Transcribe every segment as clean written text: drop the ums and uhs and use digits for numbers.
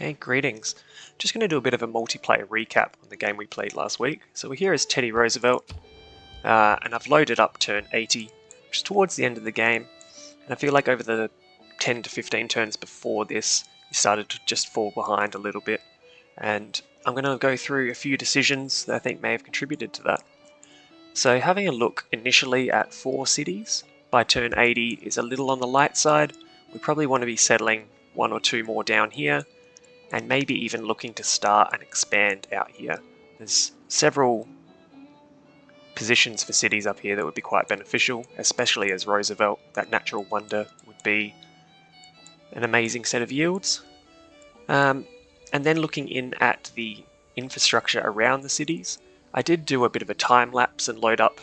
Okay, greetings. Just going to do a bit of a multiplayer recap on the game we played last week. So we're here as Teddy Roosevelt, and I've loaded up turn 80, which is towards the end of the game. And I feel like over the 10 to 15 turns before this, you started to just fall behind a little bit. And I'm going to go through a few decisions that I think may have contributed to that. So having a look initially at 4 cities by turn 80 is a little on the light side. We probably want to be settling 1 or 2 more down here, and maybe even looking to start and expand out here. There's several positions for cities up here that would be quite beneficial, especially as Roosevelt. That natural wonder would be an amazing set of yields. And then looking in at the infrastructure around the cities, I did do a bit of a time lapse and load up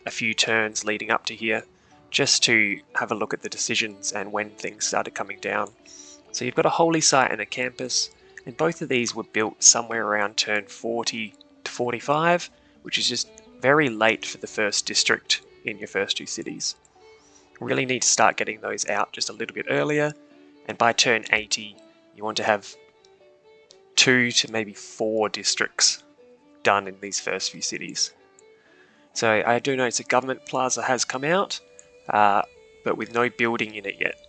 a few turns leading up to here, just to have a look at the decisions and when things started coming down. So you've got a holy site and a campus, and both of these were built somewhere around turn 40 to 45, which is just very late for the first district in your first 2 cities. You really need to start getting those out just a little bit earlier, and by turn 80 you want to have 2 to maybe 4 districts done in these first few cities. So I do notice a government plaza has come out, but with no building in it yet.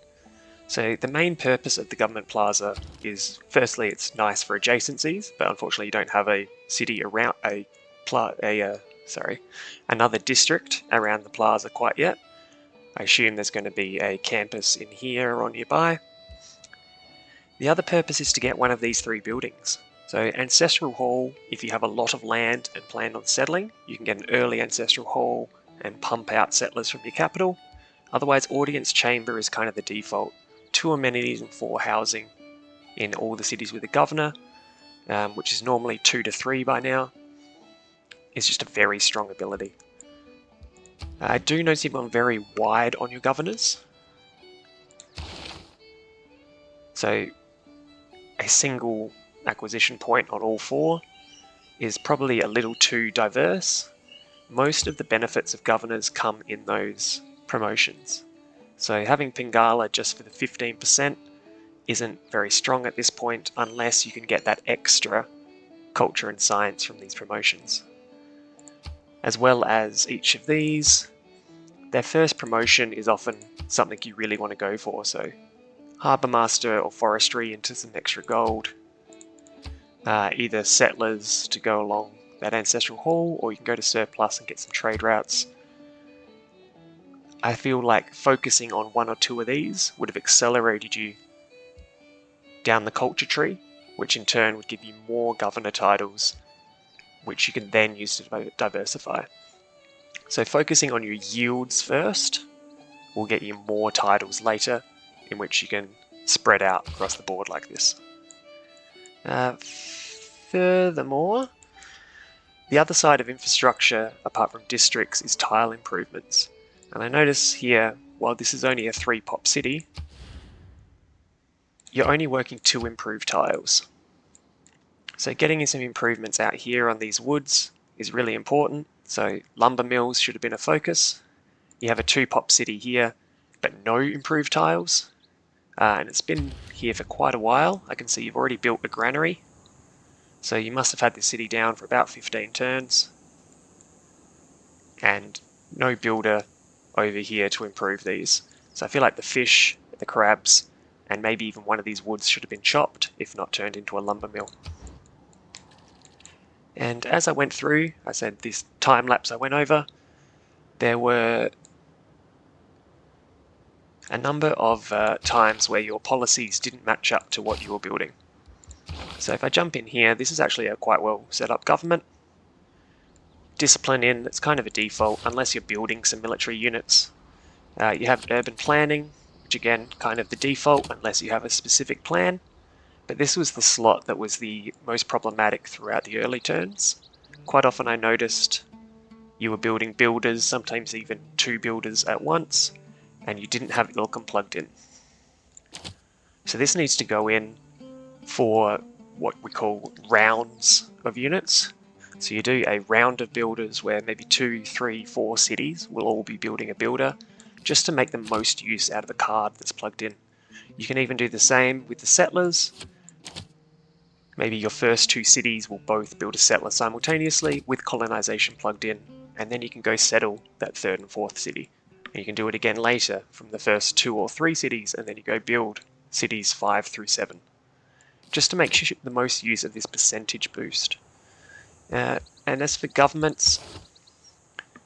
So the main purpose of the government plaza is, firstly, it's nice for adjacencies, but unfortunately you don't have a city around another district around the plaza quite yet. I assume there's going to be a campus in here or nearby. The other purpose is to get one of these 3 buildings. So Ancestral Hall, if you have a lot of land and plan on settling, you can get an early Ancestral Hall and pump out settlers from your capital. Otherwise, Audience Chamber is kind of the default. 2 amenities and 4 housing in all the cities with a governor, which is normally 2 to 3 by now. It's just a very strong ability. I do notice you've gone very wide on your governors. So a single acquisition point on all 4 is probably a little too diverse. Most of the benefits of governors come in those promotions. So having Pingala just for the 15% isn't very strong at this point unless you can get that extra culture and science from these promotions. As well as each of these, their first promotion is often something you really want to go for. So Harbour Master or Forestry into some extra gold. Either settlers to go along that Ancestral Hall, or you can go to Surplus and get some trade routes. I feel like focusing on 1 or 2 of these would have accelerated you down the culture tree, which in turn would give you more governor titles, which you can then use to diversify. So focusing on your yields first will get you more titles later, in which you can spread out across the board like this. Furthermore, the other side of infrastructure, apart from districts, is tile improvements. And I notice here, while this is only a 3 pop city, you're only working 2 improved tiles. So getting some improvements out here on these woods is really important. So lumber mills should have been a focus. You have a 2 pop city here, but no improved tiles. And it's been here for quite a while. I can see you've already built a granary. So you must have had this city down for about 15 turns. And no builder over here to improve these. So I feel like the fish, the crabs, and maybe even one of these woods should have been chopped, if not turned into a lumber mill. And as I went through, I said this time lapse I went over, there were a number of times where your policies didn't match up to what you were building. So if I jump in here, this is actually a quite well set up government. Discipline in, it's kind of a default unless you're building some military units. You have urban planning, which again, kind of the default unless you have a specific plan. But this was the slot that was the most problematic throughout the early turns. Quite often I noticed you were building builders, sometimes even 2 builders at once, and you didn't have Ilkum plugged in. So this needs to go in for what we call rounds of units. So you do a round of builders where maybe 2, 3, 4 cities will all be building a builder, just to make the most use out of a card that's plugged in. You can even do the same with the settlers. Maybe your first 2 cities will both build a settler simultaneously with colonization plugged in, and then you can go settle that 3rd and 4th city. And you can do it again later from the first 2 or 3 cities, and then you go build cities 5 through 7. Just to make the most use of this percentage boost. And as for governments,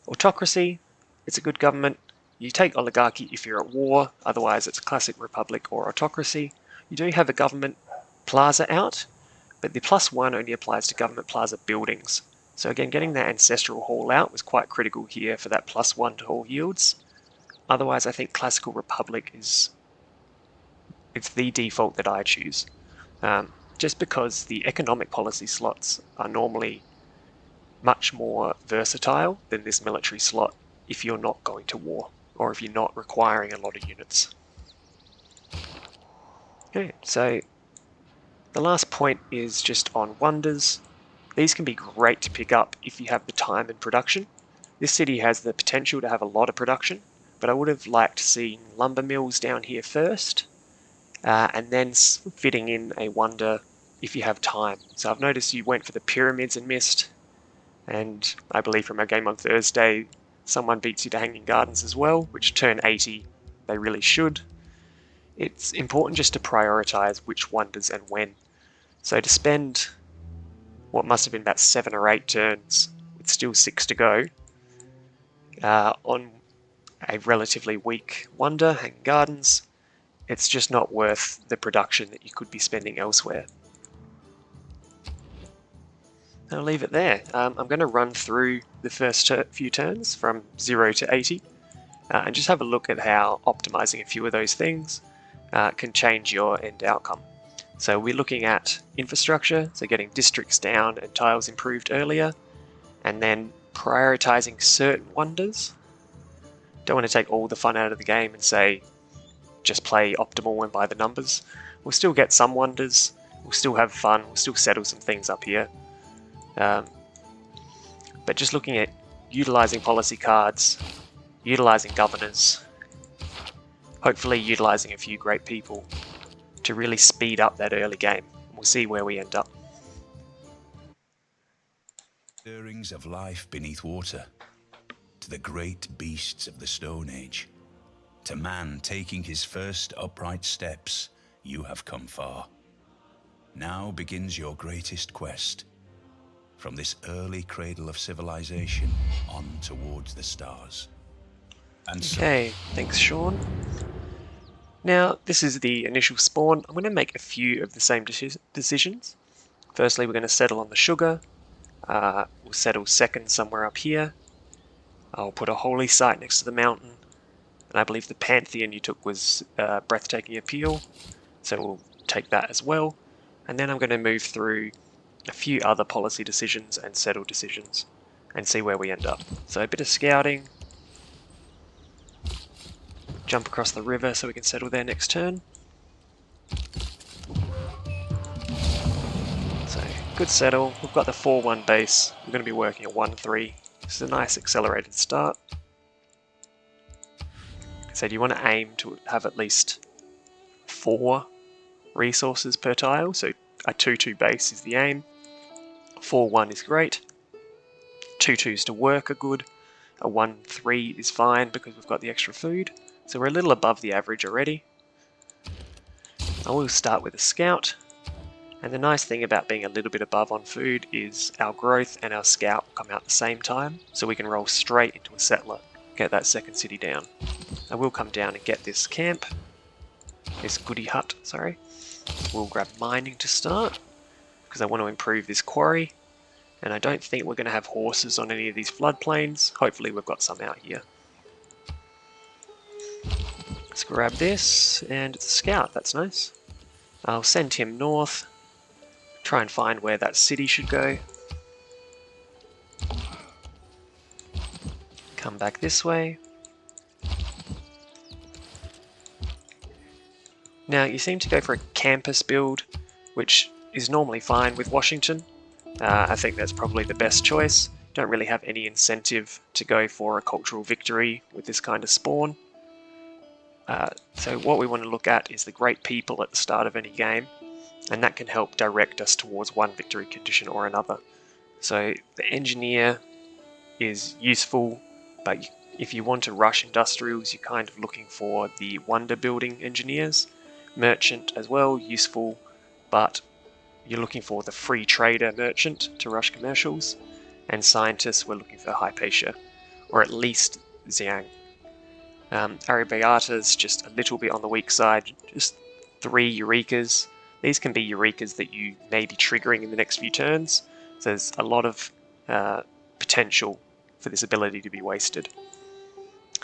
autocracy, it's a good government. You take oligarchy if you're at war, otherwise it's a classic republic or autocracy. You do have a government plaza out, but the +1 only applies to government plaza buildings. So again, getting that ancestral hall out was quite critical here for that +1 to hall yields. Otherwise, I think classical republic it's the default that I choose. Just because the economic policy slots are normally much more versatile than this military slot if you're not going to war, or if you're not requiring a lot of units. Okay, so the last point is just on wonders. These can be great to pick up if you have the time and production. This city has the potential to have a lot of production, but I would have liked to see lumber mills down here first, and then fitting in a wonder if you have time. So I've noticed you went for the pyramids and missed, and I believe from our game on Thursday, someone beats you to Hanging Gardens as well, which turn 80, they really should. It's important just to prioritize which wonders and when. So to spend what must have been about 7 or 8 turns, with still 6 to go, on a relatively weak wonder, Hanging Gardens, it's just not worth the production that you could be spending elsewhere. I'll leave it there. I'm going to run through the first few turns from 0 to 80 and just have a look at how optimizing a few of those things can change your end outcome. So we're looking at infrastructure, so getting districts down and tiles improved earlier, and then prioritizing certain wonders. Don't want to take all the fun out of the game and say just play optimal and by the numbers. We'll still get some wonders, we'll still have fun, we'll still settle some things up here. But just looking at utilizing policy cards, utilizing governors, hopefully utilizing a few great people to really speed up that early game. We'll see where we end up. Stirrings of life beneath water, to the great beasts of the Stone Age, to man taking his first upright steps, you have come far. Now begins your greatest quest, from this early cradle of civilization on towards the stars. And okay, thanks Sean. Now, this is the initial spawn. I'm going to make a few of the same decisions. Firstly, we're going to settle on the sugar. We'll settle second somewhere up here. I'll put a holy site next to the mountain. And I believe the Pantheon you took was Breathtaking Appeal. So we'll take that as well. And then I'm going to move through a few other policy decisions and settle decisions and see where we end up. So a bit of scouting. Jump across the river so we can settle there next turn. So, good settle. We've got the 4-1 base. We're going to be working at 1-3. This is a nice accelerated start. So you want to aim to have at least 4 resources per tile. So a 2-2 base is the aim. 4-1 is great. 2-2s to work are good. A 1-3 is fine because we've got the extra food. So we're a little above the average already. I will start with a scout. And the nice thing about being a little bit above on food is our growth and our scout come out at the same time. So we can roll straight into a settler, get that second city down. I will come down and get this camp. This goody hut, sorry. We'll grab mining to start because I want to improve this quarry. And I don't think we're going to have horses on any of these floodplains. Hopefully we've got some out here. Let's grab this, and it's a scout, that's nice. I'll send him north, try and find where that city should go. Come back this way. Now you seem to go for a campus build, which is normally fine with Washington. I think that's probably the best choice. Don't really have any incentive to go for a cultural victory with this kind of spawn. So what we want to look at is the great people at the start of any game. and that can help direct us towards one victory condition or another. So the engineer is useful, but if you want to rush industrials, you're kind of looking for the wonder building engineers. Merchant as well, useful, but you're looking for the free trader merchant to rush commercials. And scientists, we're looking for Hypatia, or at least Xiang. Arrabbiata's just a little bit on the weak side, just 3 Eurekas. These can be Eurekas that you may be triggering in the next few turns, so there's a lot of potential for this ability to be wasted.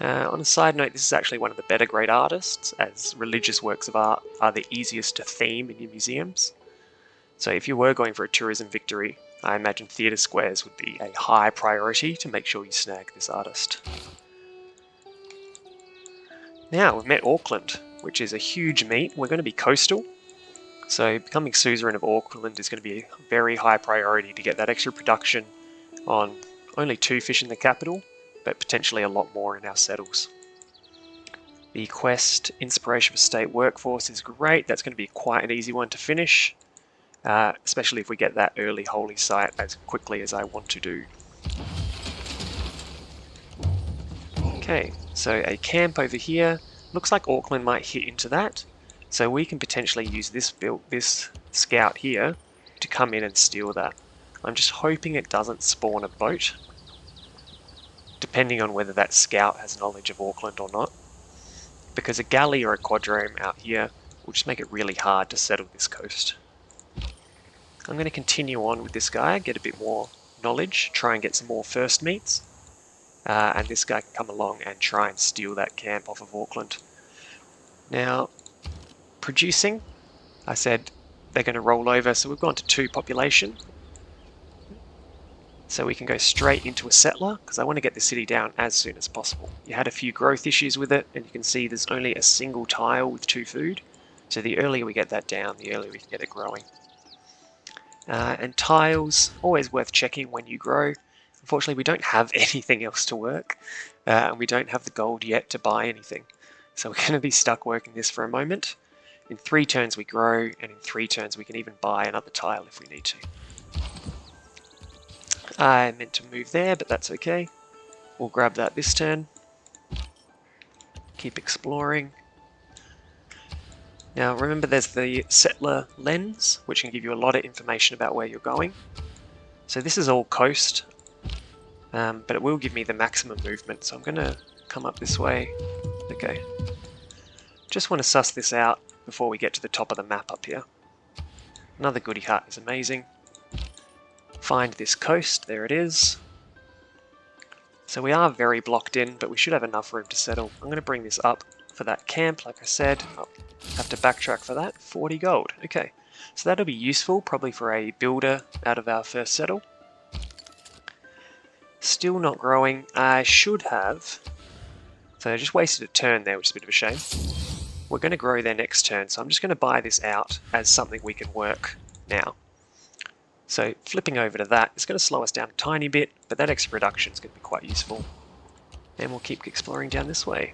On a side note, this is actually one of the better grade artists, as religious works of art are the easiest to theme in your museums. So if you were going for a tourism victory, I imagine theatre squares would be a high priority to make sure you snag this artist. Now, we've met Auckland, which is a huge meet. We're going to be coastal, so becoming suzerain of Auckland is going to be a very high priority to get that extra production on only 2 fish in the capital, but potentially a lot more in our settles. The quest, Inspiration for State Workforce, is great. That's going to be quite an easy one to finish, especially if we get that early holy site as quickly as I want to do. Okay, so a camp over here. Looks like Auckland might hit into that, so we can potentially use this scout here to come in and steal that. I'm just hoping it doesn't spawn a boat, depending on whether that scout has knowledge of Auckland or not, because a galley or a quadrome out here will just make it really hard to settle this coast. I'm going to continue on with this guy, get a bit more knowledge, try and get some more first meets, and this guy can come along and try and steal that camp off of Auckland. Now, producing, I said they're going to roll over, so we've gone to 2 population. So we can go straight into a settler, because I want to get the city down as soon as possible. You had a few growth issues with it, and you can see there's only a single tile with 2 food. So the earlier we get that down, the earlier we can get it growing. And tiles, always worth checking when you grow. Unfortunately, we don't have anything else to work, and we don't have the gold yet to buy anything. So we're going to be stuck working this for a moment. In 3 turns we grow, and in 3 turns we can even buy another tile if we need to. I meant to move there, but that's okay. We'll grab that this turn. Keep exploring. Now remember, there's the settler lens, which can give you a lot of information about where you're going. So this is all coast, but it will give me the maximum movement, so I'm going to come up this way. Okay. Just want to suss this out before we get to the top of the map up here. Another goody hut is amazing. Find this coast, there it is. So we are very blocked in, but we should have enough room to settle. I'm going to bring this up for that camp, like I said. I'll have to backtrack for that. 40 gold, okay. So that'll be useful, probably for a builder out of our first settle. Still not growing. I should have. So I just wasted a turn there, which is a bit of a shame. We're going to grow their next turn, so I'm just going to buy this out as something we can work now. So flipping over to that, it's going to slow us down a tiny bit, but that extra production is going to be quite useful. And we'll keep exploring down this way.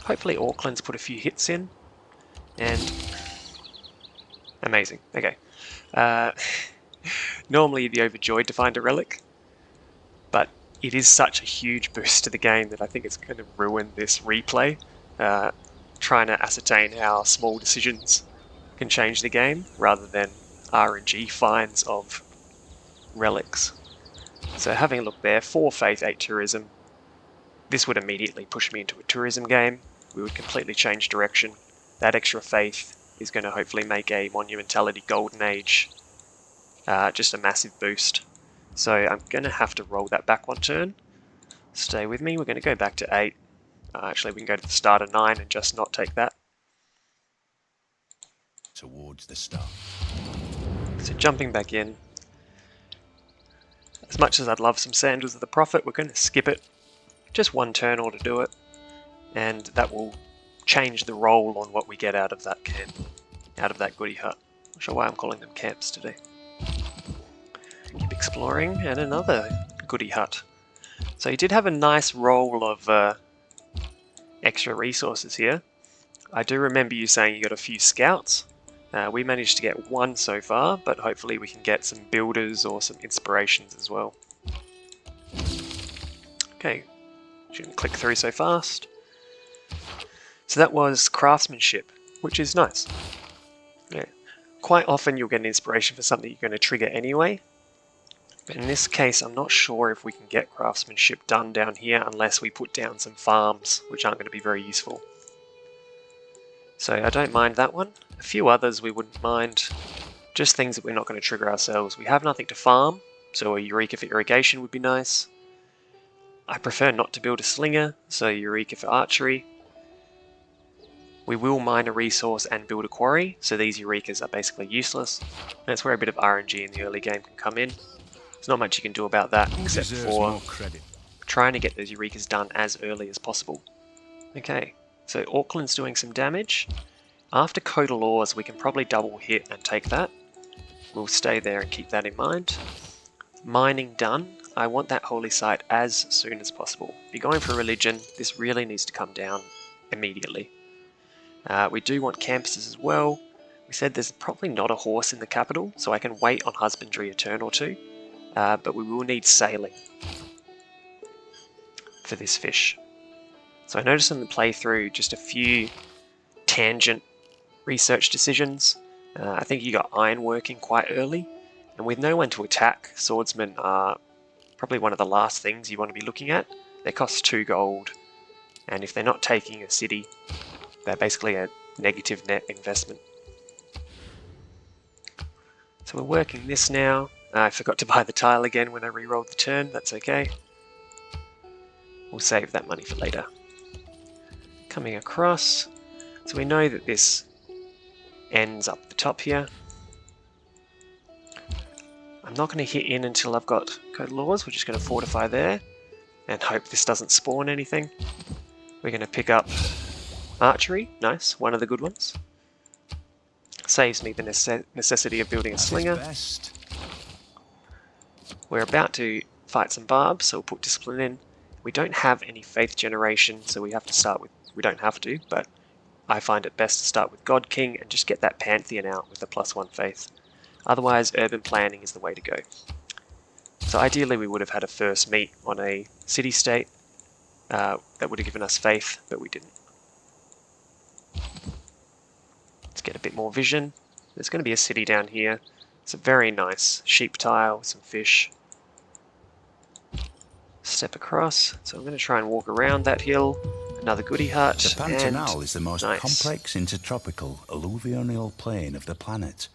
Hopefully Auckland's put a few hits in, and amazing, okay. Normally you'd be overjoyed to find a relic, but it is such a huge boost to the game that I think it's going to ruin this replay, trying to ascertain how small decisions can change the game, rather than RNG finds of relics. So having a look there, 4 faith, 8 tourism. This would immediately push me into a tourism game. We would completely change direction. That extra faith is going to hopefully make a monumentality golden age just a massive boost. So I'm going to have to roll that back 1 turn. Stay with me, we're going to go back to 8. Actually, we can go to the start of 9 and just not take that. Towards the start. So jumping back in, as much as I'd love some Sandals of the Prophet, we're going to skip it. Just 1 turn or to do it, and that will change the roll on what we get out of that camp, out of that goody hut. Not sure why I'm calling them camps today. Keep exploring, and another goody hut. So you did have a nice roll of extra resources here. I do remember you saying you got a few scouts. We managed to get one so far, but hopefully we can get some builders or some inspirations as well. Okay, shouldn't click through so fast. So that was craftsmanship, which is nice. Yeah. Quite often you'll get an inspiration for something you're going to trigger anyway. But in this case, I'm not sure if we can get craftsmanship done down here unless we put down some farms, which aren't going to be very useful. So I don't mind that one. A few others we wouldn't mind. Just things that we're not going to trigger ourselves. We have nothing to farm, so a Eureka for irrigation would be nice. I prefer not to build a slinger, so Eureka for archery. We will mine a resource and build a quarry, so these Eurekas are basically useless. That's where a bit of RNG in the early game can come in. There's not much you can do about that except for trying to get those Eurekas done as early as possible. Okay, so Auckland's doing some damage. After Code of Laws, we can probably double hit and take that. We'll stay there and keep that in mind. Mining done. I want that holy site as soon as possible. If you're going for religion, this really needs to come down immediately. We do want campuses as well. We said there's probably not a horse in the capital, so I can wait on husbandry a turn or two. But we will need sailing for this fish. So I noticed in the playthrough just a few tangent research decisions. I think you got iron working quite early, and with no one to attack, swordsmen are probably one of the last things you want to be looking at. They cost 2 gold, and if they're not taking a city, they're basically a negative net investment. So we're working this now. I forgot to buy the tile again when I re-rolled the turn, that's okay. We'll save that money for later. Coming across, so we know that this ends up the top here. I'm not going to hit in until I've got Code of Laws. We're just going to fortify there and hope this doesn't spawn anything. We're going to pick up archery, nice, one of the good ones. Saves me the necessity of building a slinger. We're about to fight some barbs, so we'll put discipline in. We don't have any faith generation, so we have to start with, we don't have to, but I find it best to start with God King and just get that Pantheon out with a +1 faith. Otherwise, urban planning is the way to go. So ideally we would have had a first meet on a city-state that would have given us faith, but we didn't. Let's get a bit more vision. There's going to be a city down here. It's a very nice sheep tile with some fish. Step across. So I'm going to try and walk around that hill. Another goodie hut. The Pantanal is the most nice. complex intertropical alluvial plain of the planet,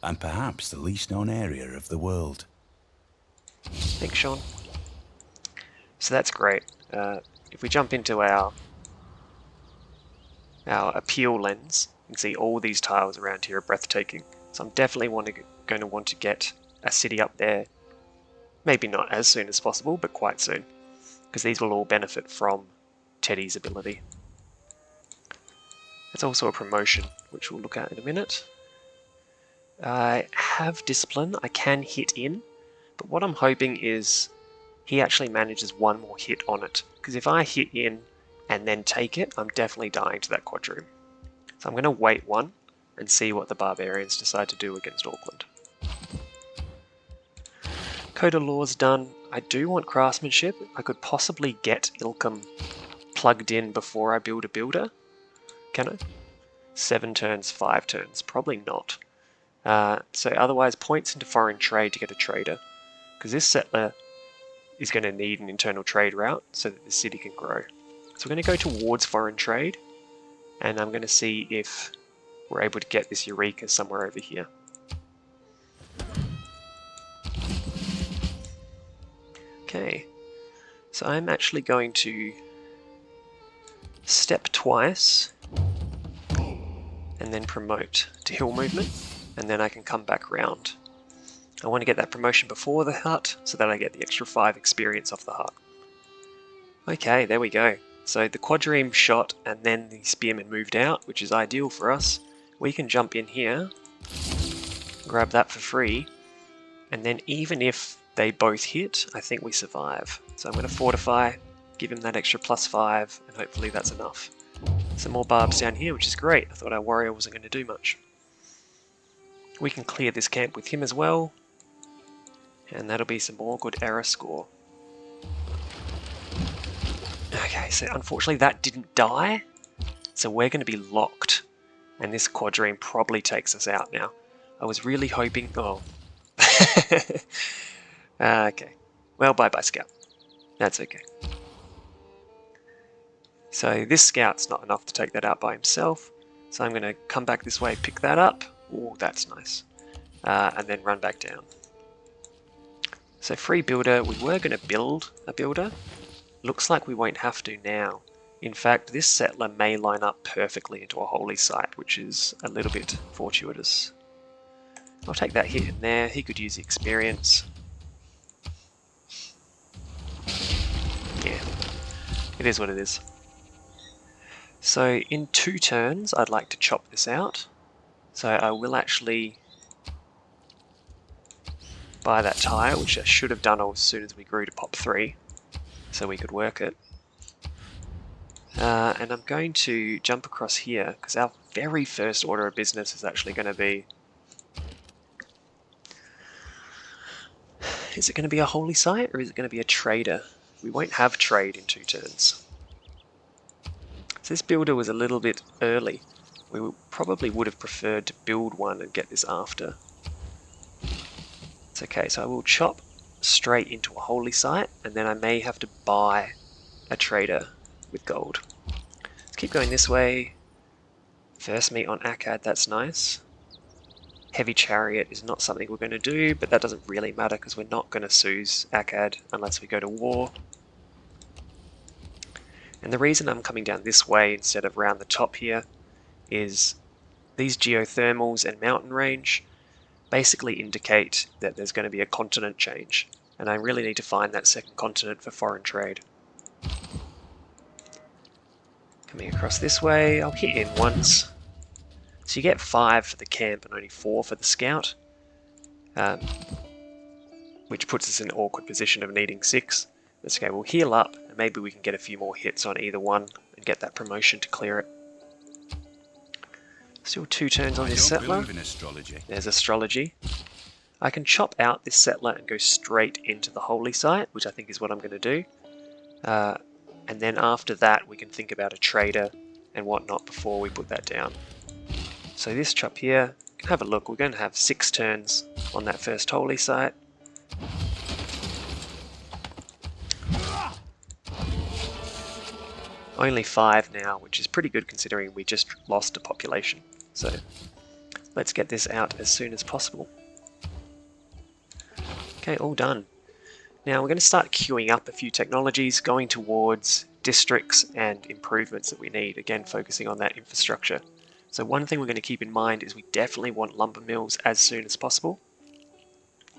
and perhaps the least known area of the world. Thanks, Sean. So that's great. If we jump into our appeal lens, you can see all these tiles around here are breathtaking. So I'm definitely going to want to get a city up there. Maybe not as soon as possible, but quite soon, because these will all benefit from Teddy's ability. It's also a promotion, which we'll look at in a minute. I have discipline. I can hit in, but what I'm hoping is he actually manages one more hit on it, because if I hit in and then take it, I'm definitely dying to that quadroon. So I'm going to wait one and see what the barbarians decide to do against Auckland. Code of Laws done. I do want craftsmanship. I could possibly get Ilkham plugged in before I build a builder. Can I? 7 turns, 5 turns. Probably not. So otherwise, points into foreign trade to get a trader. Because this settler is going to need an internal trade route so that the city can grow. So we're going to go towards foreign trade. And I'm going to see if we're able to get this Eureka somewhere over here. Okay, so I'm actually going to step twice and then promote to hill movement, and then I can come back round. I want to get that promotion before the hut so that I get the extra 5 experience off the hut. Okay, there we go. So the quadrime shot and then the spearman moved out, which is ideal for us. We can jump in here, grab that for free, and then even if they both hit, I think we survive. So I'm going to fortify, give him that extra +5, and hopefully that's enough. Some more barbs down here, which is great. I thought our warrior wasn't going to do much. We can clear this camp with him as well, and that'll be some more good error score. Okay, so unfortunately that didn't die, so we're going to be locked, and this quadrine probably takes us out now. I was really hoping... oh. Okay, well, bye-bye, Scout. That's okay. So this Scout's not enough to take that out by himself, so I'm going to come back this way, pick that up. Oh, that's nice. And then run back down. So free builder, we were going to build a builder. Looks like we won't have to now. In fact, this settler may line up perfectly into a holy site, which is a little bit fortuitous. I'll take that hit in there. He could use the experience. Yeah, it is what it is. So in 2 turns, I'd like to chop this out. So I will actually buy that tire, which I should have done as soon as we grew to pop 3, so we could work it. And I'm going to jump across here, because our very first order of business is actually going to be... Is it going to be a holy site, or is it going to be a trader? We won't have trade in 2 turns. So this builder was a little bit early. We probably would have preferred to build one and get this after. It's okay, so I will chop straight into a holy site, and then I may have to buy a trader with gold. Let's keep going this way. First meet on Akkad, that's nice. Heavy chariot is not something we're going to do, but that doesn't really matter because we're not going to seize Akkad unless we go to war. And the reason I'm coming down this way instead of around the top here is these geothermals and mountain range basically indicate that there's going to be a continent change, and I really need to find that second continent for foreign trade. Coming across this way, I'll hit in once. So you get 5 for the camp and only 4 for the scout, which puts us in an awkward position of needing 6. Let's go, we'll heal up, and maybe we can get a few more hits on either one and get that promotion to clear it. Still 2 turns on this settler. There's astrology. I can chop out this settler and go straight into the holy site, which I think is what I'm going to do. And then after that we can think about a trader and whatnot before we put that down. So this chop here, you can have a look, we're going to have 6 turns on that first holy site. Only 5 now, which is pretty good considering we just lost a population. So let's get this out as soon as possible. Okay, all done. Now we're going to start queuing up a few technologies, going towards districts and improvements that we need, again focusing on that infrastructure. So one thing we're going to keep in mind is we definitely want lumber mills as soon as possible.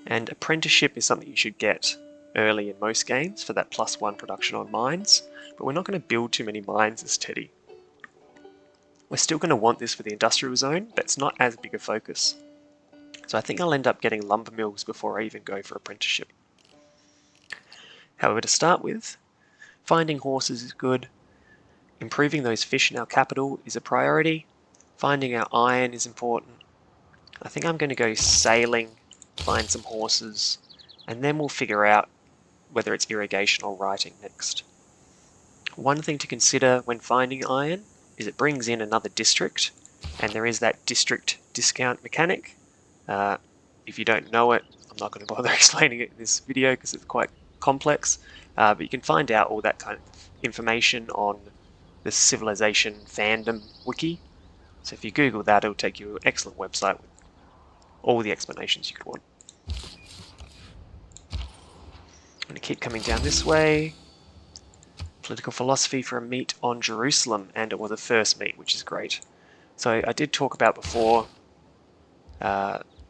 And apprenticeship is something you should get early in most games for that +1 production on mines, but we're not going to build too many mines as Teddy. We're still going to want this for the industrial zone, but it's not as big a focus. So I think I'll end up getting lumber mills before I even go for apprenticeship. However, to start with, finding horses is good, improving those fish in our capital is a priority, finding our iron is important. I think I'm going to go sailing, find some horses, and then we'll figure out whether it's irrigation or writing next. One thing to consider when finding iron is it brings in another district, and there is that district discount mechanic. If you don't know it, I'm not going to bother explaining it in this video because it's quite complex, but you can find out all that kind of information on the Civilization fandom wiki. So if you Google that, it'll take you to an excellent website with all the explanations you could want. I'm going to keep coming down this way. Political philosophy for a meet on Jerusalem, and it was a first meet, which is great. So I did talk about before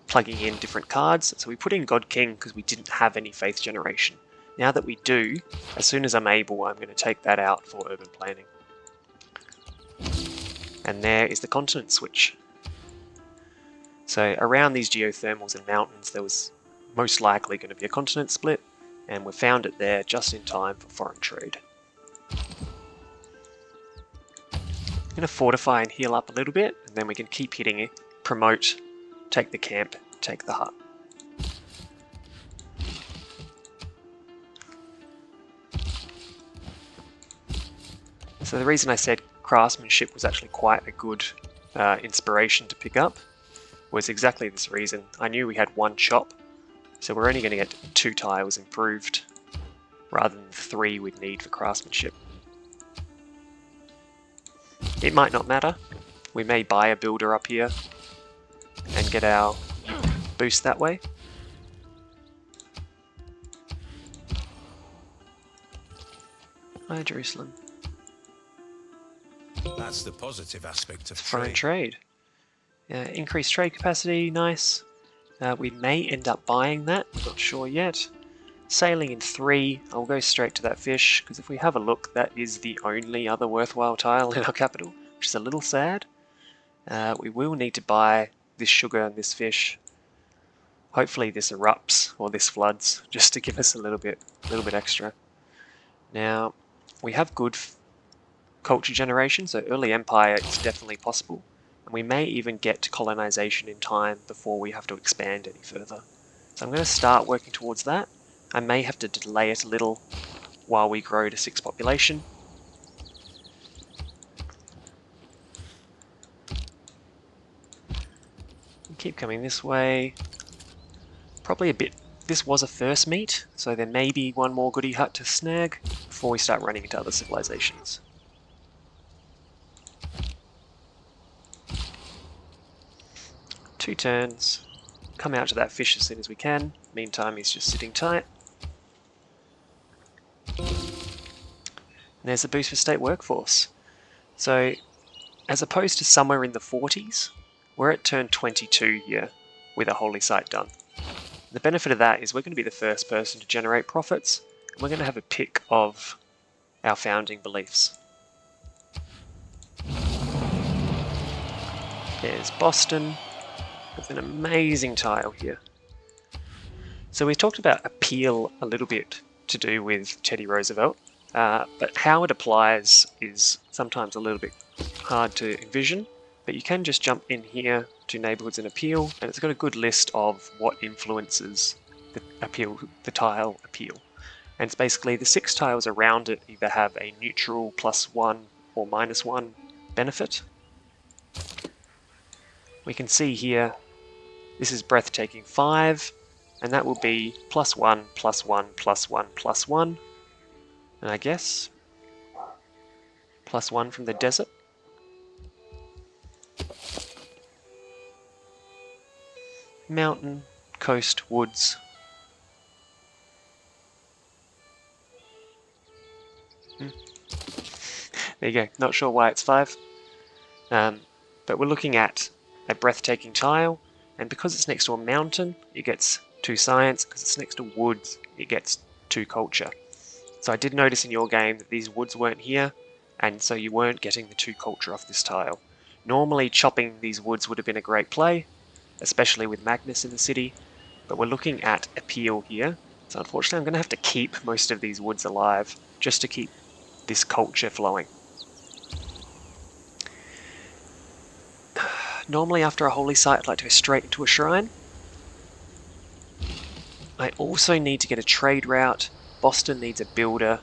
plugging in different cards. So we put in God King because we didn't have any faith generation. Now that we do, as soon as I'm able, I'm going to take that out for urban planning. And there is the continent switch. So around these geothermals and mountains, there was most likely going to be a continent split, and we found it there just in time for foreign trade. I'm going to fortify and heal up a little bit, and then we can keep hitting it, promote take the camp, take the hut. So the reason I said craftsmanship was actually quite a good inspiration to pick up was exactly this reason. I knew we had one chop, so we're only going to get 2 tiles improved rather than 3 we'd need for craftsmanship. It might not matter. We may buy a builder up here and get our boost that way. Hi, Jerusalem. That's the positive aspect of Foreign trade. trade. Increased trade capacity, nice. We may end up buying that, we're not sure yet. Sailing in 3, I'll go straight to that fish, because if we have a look, that is the only other worthwhile tile in our capital, which is a little sad. We will need to buy this sugar and this fish. Hopefully this erupts, or this floods, just to give us a little bit extra. Now, we have good culture generation, so early empire is definitely possible. And we may even get to colonization in time before we have to expand any further. So I'm going to start working towards that. I may have to delay it a little while we grow to 6 population. Keep coming this way. Probably a bit. This was a first meet, so there may be one more goodie hut to snag before we start running into other civilizations. Two turns. Come out to that fish as soon as we can. Meantime, he's just sitting tight. And there's a boost for state workforce. So, as opposed to somewhere in the 40s, we're at turn 22 here with a holy site done. The benefit of that is we're going to be the first person to generate profits, and we're going to have a pick of our founding beliefs. There's Boston, with an amazing tile here. So we talked about appeal a little bit to do with Teddy Roosevelt, but how it applies is sometimes a little bit hard to envision, but you can just jump in here to neighborhoods and appeal, and it's got a good list of what influences the tile appeal. And it's basically the 6 tiles around it either have a neutral +1 or -1 benefit. We can see here, this is breathtaking 5, and that will be +1, +1, +1, +1, and I guess +1 from the desert. Mountain, coast, woods. There you go, not sure why it's 5. But we're looking at a breathtaking tile, and because it's next to a mountain, it gets 2 science. Because it's next to woods, it gets 2 culture. So I did notice in your game that these woods weren't here, and so you weren't getting the 2 culture off this tile. Normally chopping these woods would have been a great play, especially with Magnus in the city, but we're looking at appeal here. So unfortunately I'm going to have to keep most of these woods alive, just to keep this culture flowing. Normally after a holy site I'd like to go straight into a shrine. I also need to get a trade route. Boston needs a builder.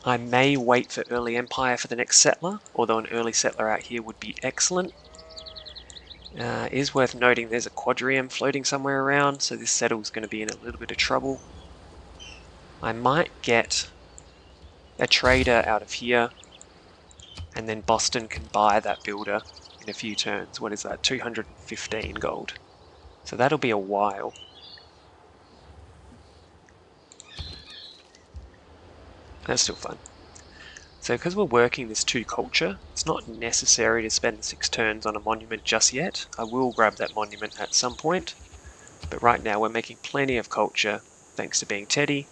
I may wait for early empire for the next settler, although an early settler out here would be excellent. It is worth noting there's a quadrium floating somewhere around, so this settle's going to be in a little bit of trouble. I might get a trader out of here, and then Boston can buy that builder in a few turns. What is that? 215 gold. So that'll be a while. That's still fun. So because we're working this 2 culture, it's not necessary to spend 6 turns on a monument just yet. I will grab that monument at some point, but right now we're making plenty of culture thanks to being Teddy,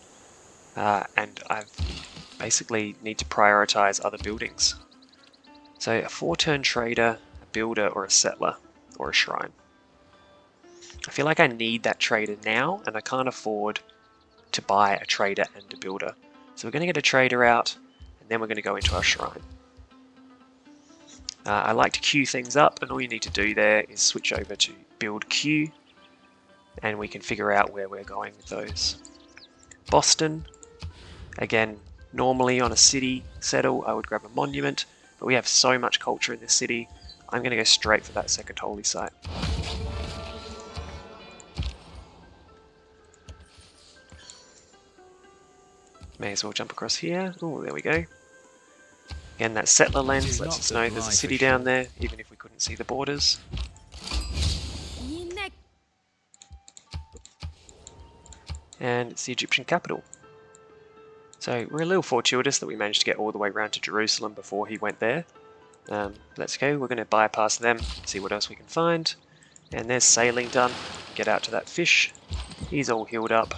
and I basically need to prioritize other buildings. So a 4-turn trader, a builder, or a settler, or a shrine. I feel like I need that trader now, and I can't afford to buy a trader and a builder. So we're going to get a trader out, and then we're going to go into our shrine. I like to queue things up, and all you need to do there is switch over to build queue, and we can figure out where we're going with those. Boston, again, normally on a city settle I would grab a monument, but we have so much culture in this city, I'm going to go straight for that second holy site. May as well jump across here. Oh, there we go. Again, that settler lens lets us know there's a city down there, even if we couldn't see the borders. And it's the Egyptian capital. So we're a little fortuitous that we managed to get all the way around to Jerusalem before he went there. Let's go, we're going to bypass them, see what else we can find. And there's sailing done. Get out to that fish. He's all healed up.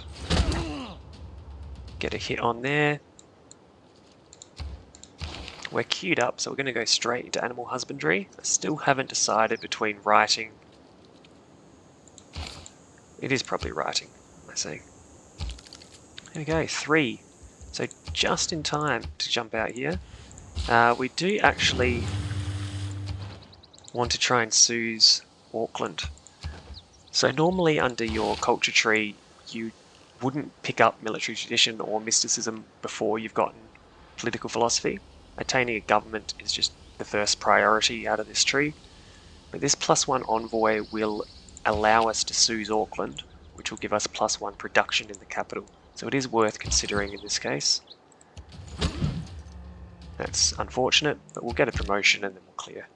Get a hit on there. We're queued up, so we're going to go straight into animal husbandry. I still haven't decided between writing. It is probably writing, I say. There we go, 3. So just in time to jump out here. We do actually want to try and soothe Auckland. So normally under your culture tree, you wouldn't pick up military tradition or mysticism before you've gotten political philosophy. Attaining a government is just the first priority out of this tree. But this +1 envoy will allow us to soothe Auckland, which will give us +1 production in the capital. So it is worth considering in this case. That's unfortunate, but we'll get a promotion and then we'll clear.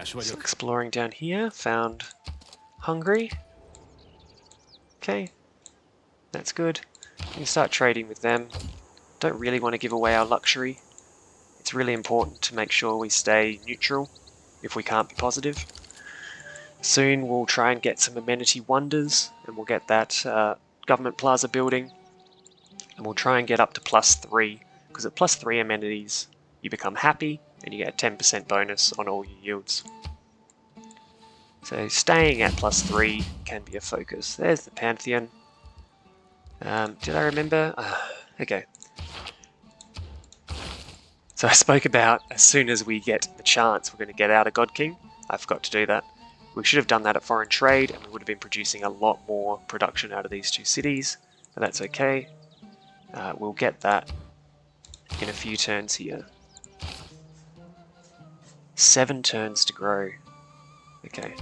So exploring down here, found Hungary. Okay, that's good. We can start trading with them. Don't really want to give away our luxury. It's really important to make sure we stay neutral if we can't be positive. Soon we'll try and get some amenity wonders, and we'll get that government plaza building, and we'll try and get up to +3, because at +3 amenities you become happy and you get a 10% bonus on all your yields. So staying at +3 can be a focus. There's the Pantheon. Did I remember? Okay. So I spoke about as soon as we get the chance we're going to get out of God King. I forgot to do that. We should have done that at foreign trade, and we would have been producing a lot more production out of these 2 cities, but that's okay. We'll get that in a few turns here. 7 turns to grow. Okay.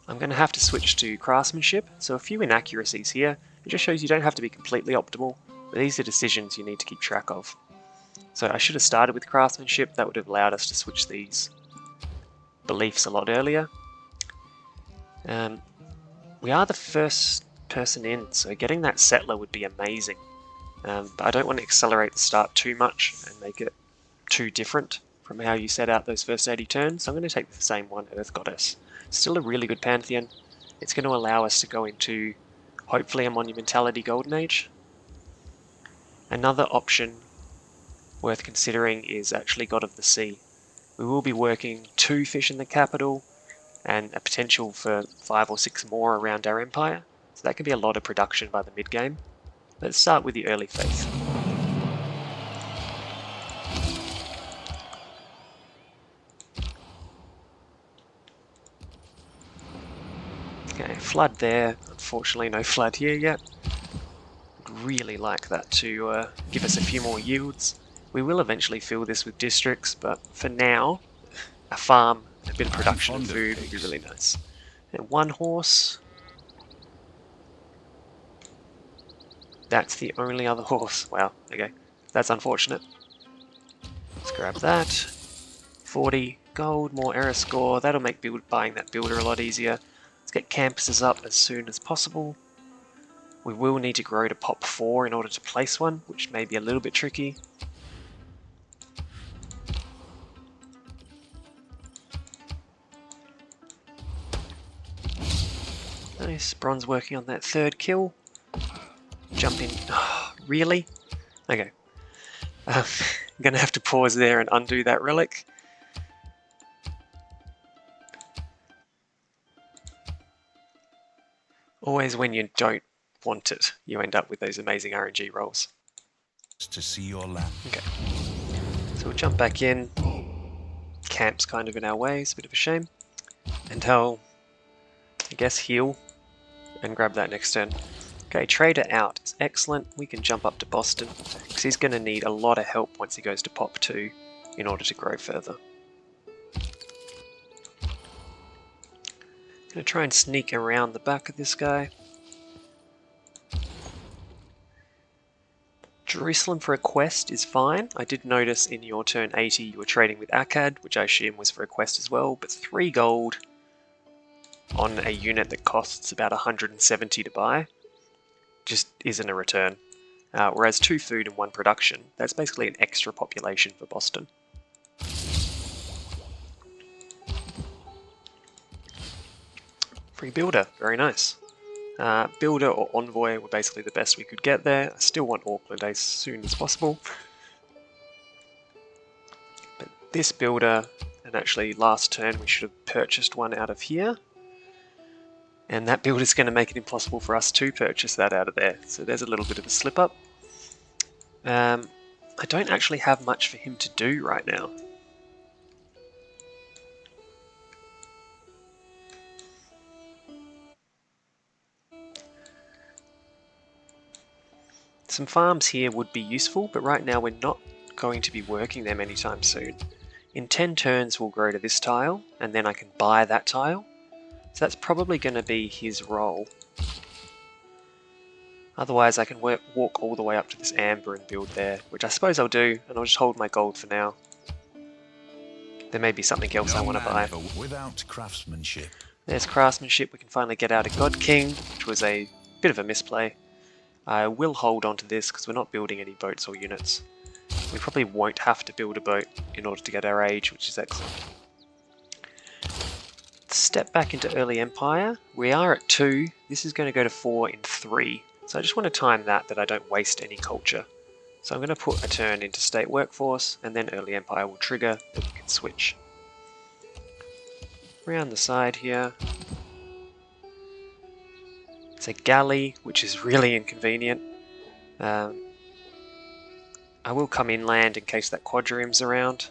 I'm going to have to switch to craftsmanship, so a few inaccuracies here. It just shows you don't have to be completely optimal, but these are decisions you need to keep track of. So I should have started with craftsmanship. That would have allowed us to switch these beliefs a lot earlier. We are the first person in, so getting that settler would be amazing. But I don't want to accelerate the start too much and make it too different from how you set out those first 80 turns. So I'm going to take the same one, Earth Goddess. Still a really good Pantheon. It's going to allow us to go into, hopefully, a Monumentality Golden Age. Another option worth considering is actually God of the Sea. We will be working 2 fish in the capital and a potential for 5 or 6 more around our empire. So that can be a lot of production by the mid-game. Let's start with the early faith. Okay, flood there. Unfortunately, no flood here yet. Would really like that to give us a few more yields. We will eventually fill this with districts, but for now, a farm and a bit of production of food would be really nice. And 1 horse. That's the only other horse. Wow, okay. That's unfortunate. Let's grab that. 40 gold, more error score. That'll make buying that builder a lot easier. Let's get campuses up as soon as possible. We will need to grow to pop 4 in order to place one, which may be a little bit tricky. Nice, Bronze working on that 3rd kill. Jump in. Oh, really? Okay. I'm going to have to pause there and undo that relic. Always when you don't want it, you end up with those amazing RNG rolls. To see your land. Okay, so we'll jump back in. Camp's kind of in our way, it's a bit of a shame. And I'll, I guess, heal and grab that next turn. Okay, Trader out is excellent. We can jump up to Boston, because he's going to need a lot of help once he goes to pop 2 in order to grow further. Going to try and sneak around the back of this guy. Jerusalem for a quest is fine. I did notice in your turn 80 you were trading with Akkad, which I assume was for a quest as well, but 3 gold on a unit that costs about 170 to buy just isn't a return. Whereas 2 food and 1 production, that's basically an extra population for Boston. Free builder, very nice. Builder or envoy were basically the best we could get there. I still want Auckland as soon as possible. But this builder, and actually last turn we should have purchased one out of here. And that build is going to make it impossible for us to purchase that out of there. So there's a little bit of a slip up. I don't actually have much for him to do right now. Some farms here would be useful, but right now we're not going to be working them anytime soon. In 10 turns we'll grow to this tile, and then I can buy that tile. So that's probably going to be his role. Otherwise I can walk all the way up to this amber and build there, which I suppose I'll do, and I'll just hold my gold for now. There may be something else I want to buy. Without craftsmanship. There's craftsmanship. We can finally get out a God King, which was a bit of a misplay. I will hold on to this because we're not building any boats or units. We probably won't have to build a boat in order to get our age, which is excellent. Step back into early empire. We are at 2. This is going to go to 4 in 3. So I just want to time that I don't waste any culture. So I'm going to put a turn into state workforce, and then early empire will trigger, then we can switch. Around the side here. It's a galley, which is really inconvenient. I will come inland in case that quadrium's around.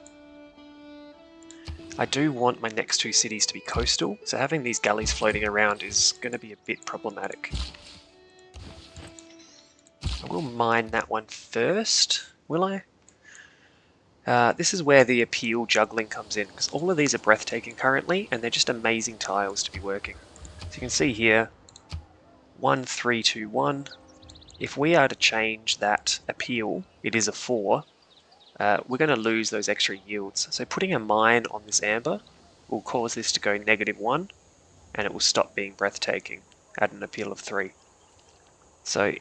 I do want my next 2 cities to be coastal, so having these galleys floating around is going to be a bit problematic. I will mine that one first, will I? This is where the appeal juggling comes in, because all of these are breathtaking currently, and they're just amazing tiles to be working. So you can see here, 1, 3, 2, 1. If we are to change that appeal, it is a 4. We're going to lose those extra yields. So putting a mine on this amber will cause this to go -1, and it will stop being breathtaking at an appeal of 3. So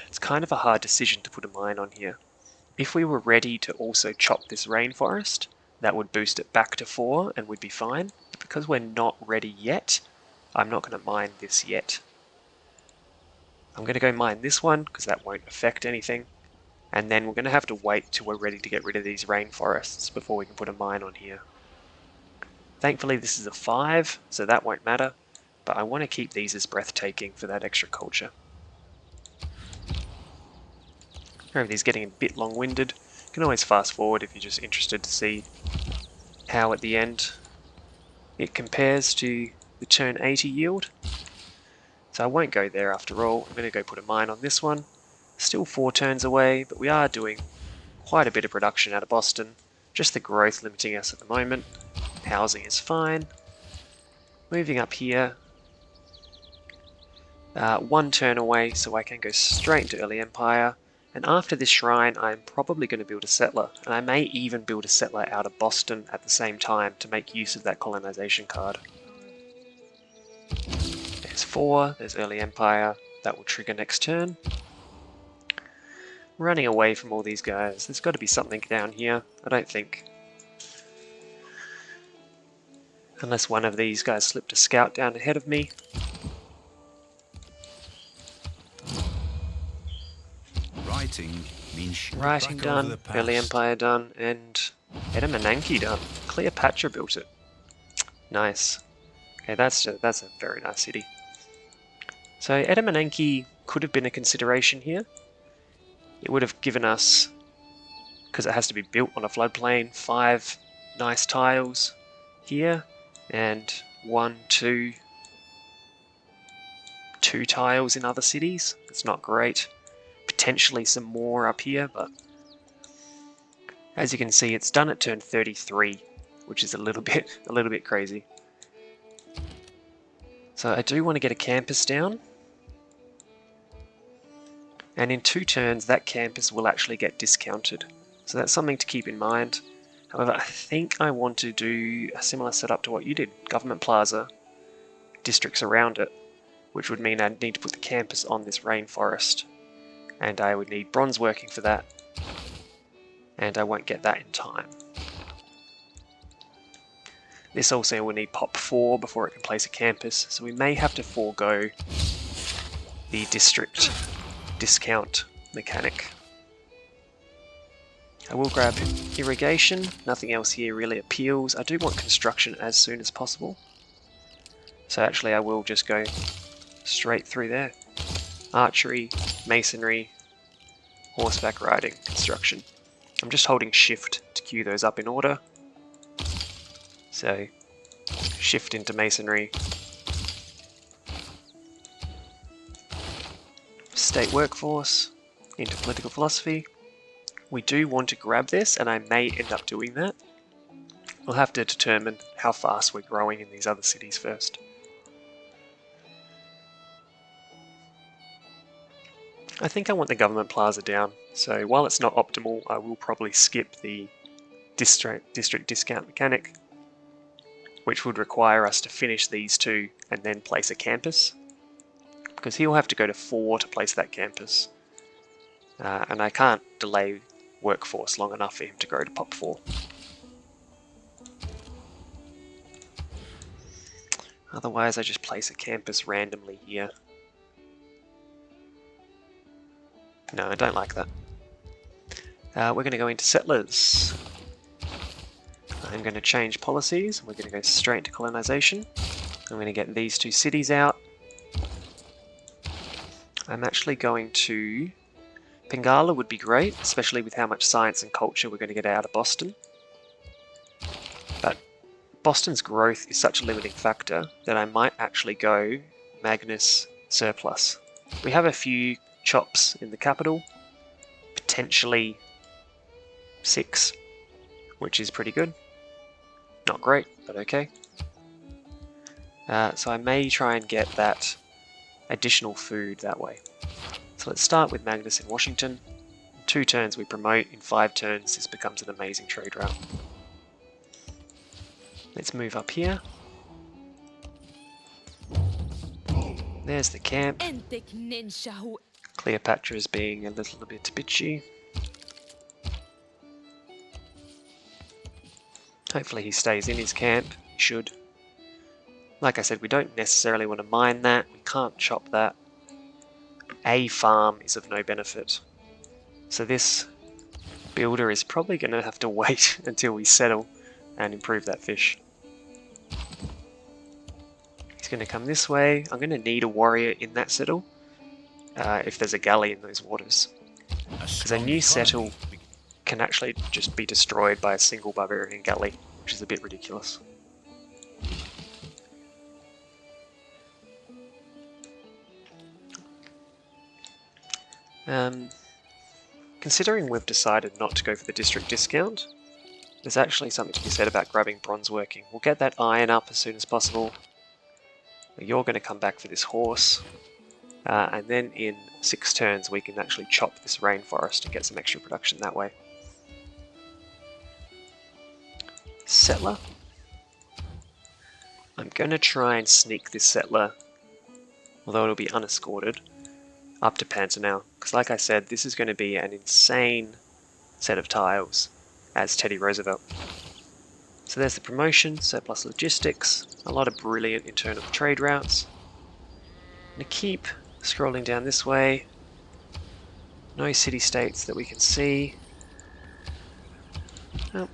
it's kind of a hard decision to put a mine on here. If we were ready to also chop this rainforest, that would boost it back to 4 and we'd be fine. But because we're not ready yet, I'm not going to mine this yet. I'm going to go mine this one because that won't affect anything. And then we're going to have to wait till we're ready to get rid of these rainforests before we can put a mine on here. Thankfully this is a 5, so that won't matter. But I want to keep these as breathtaking for that extra culture. Everything's getting a bit long-winded. You can always fast forward if you're just interested to see how at the end it compares to the turn 80 yield. So I won't go there after all. I'm going to go put a mine on this one. Still 4 turns away, but we are doing quite a bit of production out of Boston. Just the growth limiting us at the moment. Housing is fine. Moving up here. 1 turn away, so I can go straight into early empire. And after this shrine, I'm probably going to build a settler. And I may even build a settler out of Boston at the same time to make use of that colonization card. There's 4, there's early empire. That will trigger next turn. Running away from all these guys. There's got to be something down here. I don't think. Unless one of these guys slipped a scout down ahead of me. Writing done, early empire done, and Edamananki done. Cleopatra built it. Nice. Okay, that's a very nice city. So Edamananki could have been a consideration here. It would have given us, because it has to be built on a floodplain, 5 nice tiles here, and 1, 2 tiles in other cities. It's not great. Potentially some more up here, but as you can see, it's done at turn 33, which is a little bit crazy. So I do want to get a campus down, and in 2 turns that campus will actually get discounted. So that's something to keep in mind. However, I think I want to do a similar setup to what you did. Government Plaza, districts around it, which would mean I'd need to put the campus on this rainforest. And I would need bronze working for that. And I won't get that in time. This also will need pop 4 before it can place a campus, so we may have to forego the district discount mechanic. I will grab irrigation, nothing else here really appeals. I do want construction as soon as possible. So actually I will just go straight through there. Archery, masonry, horseback riding, construction. I'm just holding shift to queue those up in order. So shift into masonry. State workforce, into political philosophy. We do want to grab this, and I may end up doing that. We'll have to determine how fast we're growing in these other cities first. I think I want the government plaza down, so while it's not optimal, I will probably skip the district discount mechanic, which would require us to finish these 2 and then place a campus, because he'll have to go to 4 to place that campus, and I can't delay workforce long enough for him to go to pop 4. Otherwise I just place a campus randomly here. No, I don't like that. We're going to go into settlers. I'm going to change policies. We're going to go straight into colonization. I'm going to get these 2 cities out. I'm actually going to... Pingala would be great, especially with how much science and culture we're going to get out of Boston. But Boston's growth is such a limiting factor that I might actually go Magnus surplus. We have a few chops in the capital, potentially 6, which is pretty good. Not great, but okay. So I may try and get that additional food that way. So let's start with Magnus in Washington. In 2 turns we promote, in 5 turns this becomes an amazing trade route. Let's move up here. There's the camp. Cleopatra's being a little bit bitchy. Hopefully he stays in his camp. He should. Like I said, we don't necessarily want to mine that. We can't chop that. A farm is of no benefit. So this builder is probably going to have to wait until we settle and improve that fish. He's going to come this way. I'm going to need a warrior in that settle. If there's a galley in those waters. Because a new settle can actually just be destroyed by a single barbarian galley, which is a bit ridiculous. Considering we've decided not to go for the district discount, there's actually something to be said about grabbing bronze working. We'll get that iron up as soon as possible. You're going to come back for this horse. And then in 6 turns we can actually chop this rainforest and get some extra production that way. Settler. I'm going to try and sneak this settler, although it'll be unescorted, up to Pantanal. Because like I said, this is going to be an insane set of tiles as Teddy Roosevelt. So there's the promotion, surplus logistics, a lot of brilliant internal trade routes. I'm going to keep scrolling down this way. No city-states that we can see. Oh,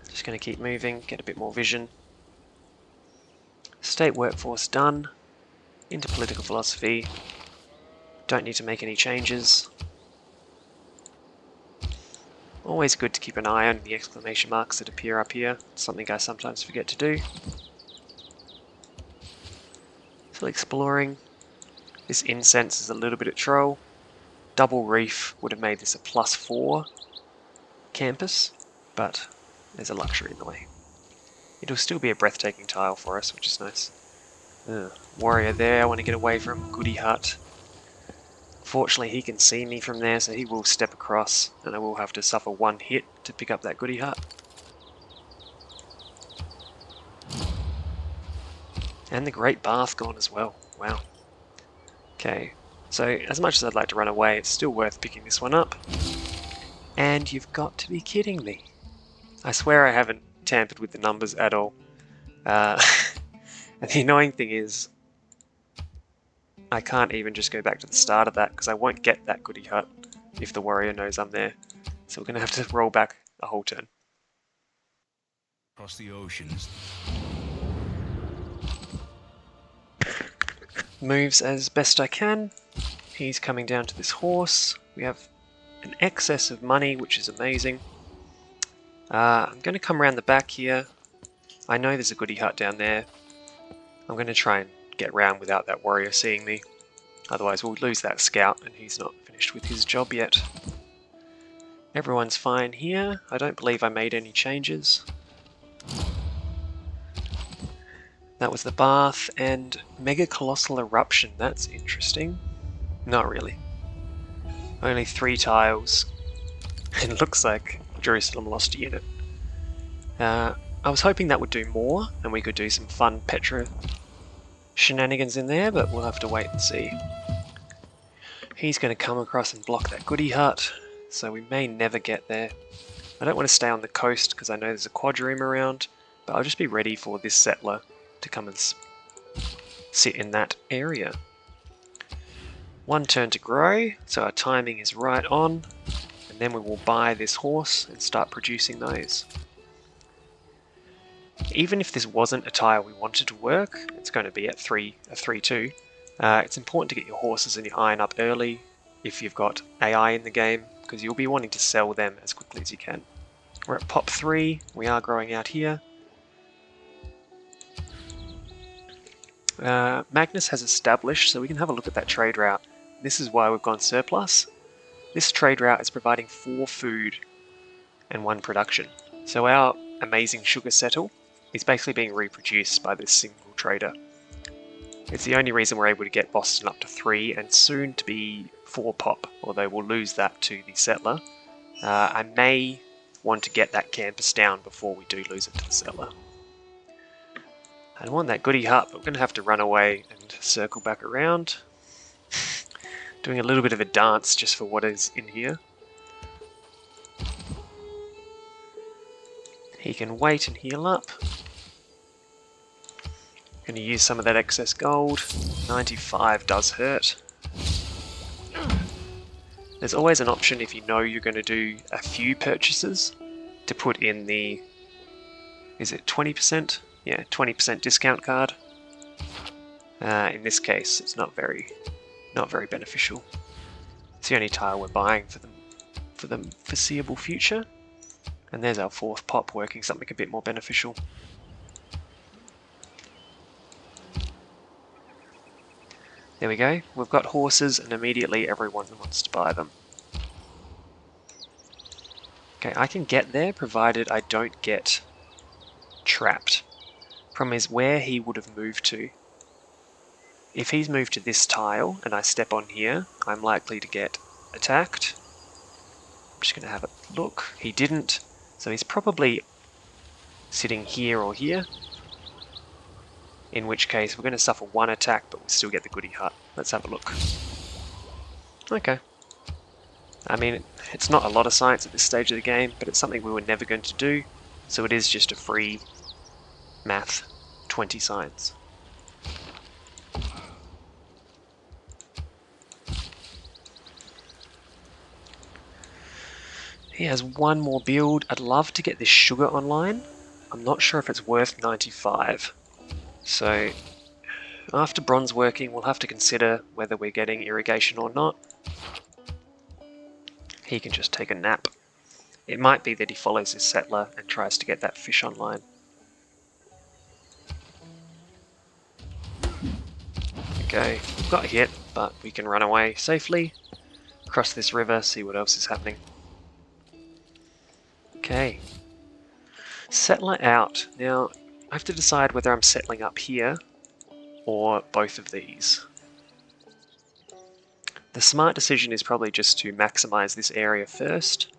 just going to keep moving, get a bit more vision. State workforce done. Into political philosophy. Don't need to make any changes. Always good to keep an eye on the exclamation marks that appear up here. It's something I sometimes forget to do. Still exploring. This incense is a little bit of troll. Double reef would have made this a +4 campus, but there's a luxury in the way. It'll still be a breathtaking tile for us, which is nice. Warrior there, I want to get away from. Goody Hut. Fortunately, he can see me from there, so he will step across, and I will have to suffer one hit to pick up that Goody Hut. And the Great Bath gone as well. Wow. Okay, so as much as I'd like to run away, it's still worth picking this one up. And you've got to be kidding me. I swear I haven't tampered with the numbers at all. And the annoying thing is, I can't even just go back to the start of that because I won't get that Goody Hut if the warrior knows I'm there. So we're going to have to roll back a whole turn. Across the oceans. Moves as best I can. He's coming down to this horse. We have an excess of money, which is amazing. I'm going to come around the back here. I know there's a Goody Hut down there. I'm going to try and get round without that warrior seeing me. Otherwise we'll lose that scout and he's not finished with his job yet. Everyone's fine here. I don't believe I made any changes. That was the bath and Mega Colossal Eruption. That's interesting. Not really. Only 3 tiles. And it looks like Jerusalem lost a unit. I was hoping that would do more and we could do some fun Petra shenanigans in there, but we'll have to wait and see. He's going to come across and block that Goody Hut, so we may never get there. I don't want to stay on the coast because I know there's a quadroom around, but I'll just be ready for this settler to come and sit in that area. 1 turn to grow, so our timing is right on, and then we will buy this horse and start producing those. Even if this wasn't a tile we wanted to work, it's going to be at 3-2. It's important to get your horses and your iron up early if you've got AI in the game, because you'll be wanting to sell them as quickly as you can. We're at pop 3, we are growing out here. Magnus has established, so we can have a look at that trade route. This is why we've gone surplus. This trade route is providing 4 food and 1 production. So our amazing sugar settle is basically being reproduced by this single trader. It's the only reason we're able to get Boston up to 3 and soon to be 4 pop, although we'll lose that to the settler. I may want to get that campus down before we do lose it to the settler. I want that Goody Hut, but we're going to have to run away and circle back around. Doing a little bit of a dance just for what is in here. He can wait and heal up. Going to use some of that excess gold. 95 does hurt. There's always an option if you know you're going to do a few purchases to put in the, is it 20%? Yeah, 20% discount card. In this case, it's not very beneficial. It's the only tile we're buying for the foreseeable future. And there's our 4th pop working something a bit more beneficial. There we go. We've got horses and immediately everyone wants to buy them. Okay, I can get there provided I don't get trapped. Problem is where he would have moved to. If he's moved to this tile and I step on here, I'm likely to get attacked. I'm just going to have a look. He didn't, so he's probably sitting here or here. In which case we're going to suffer 1 attack, but we'll still get the Goody Hut. Let's have a look. Okay. I mean, it's not a lot of science at this stage of the game, but it's something we were never going to do, so it is just a free math 20 science. He has 1 more build. I'd love to get this sugar online. I'm not sure if it's worth 95. So after bronze working, we'll have to consider whether we're getting irrigation or not. He can just take a nap. It might be that he follows his settler and tries to get that fish online. Okay, we've got hit, but we can run away safely. Cross this river, see what else is happening. Okay. Settler out. Now, I have to decide whether I'm settling up here or both of these. The smart decision is probably just to maximize this area first.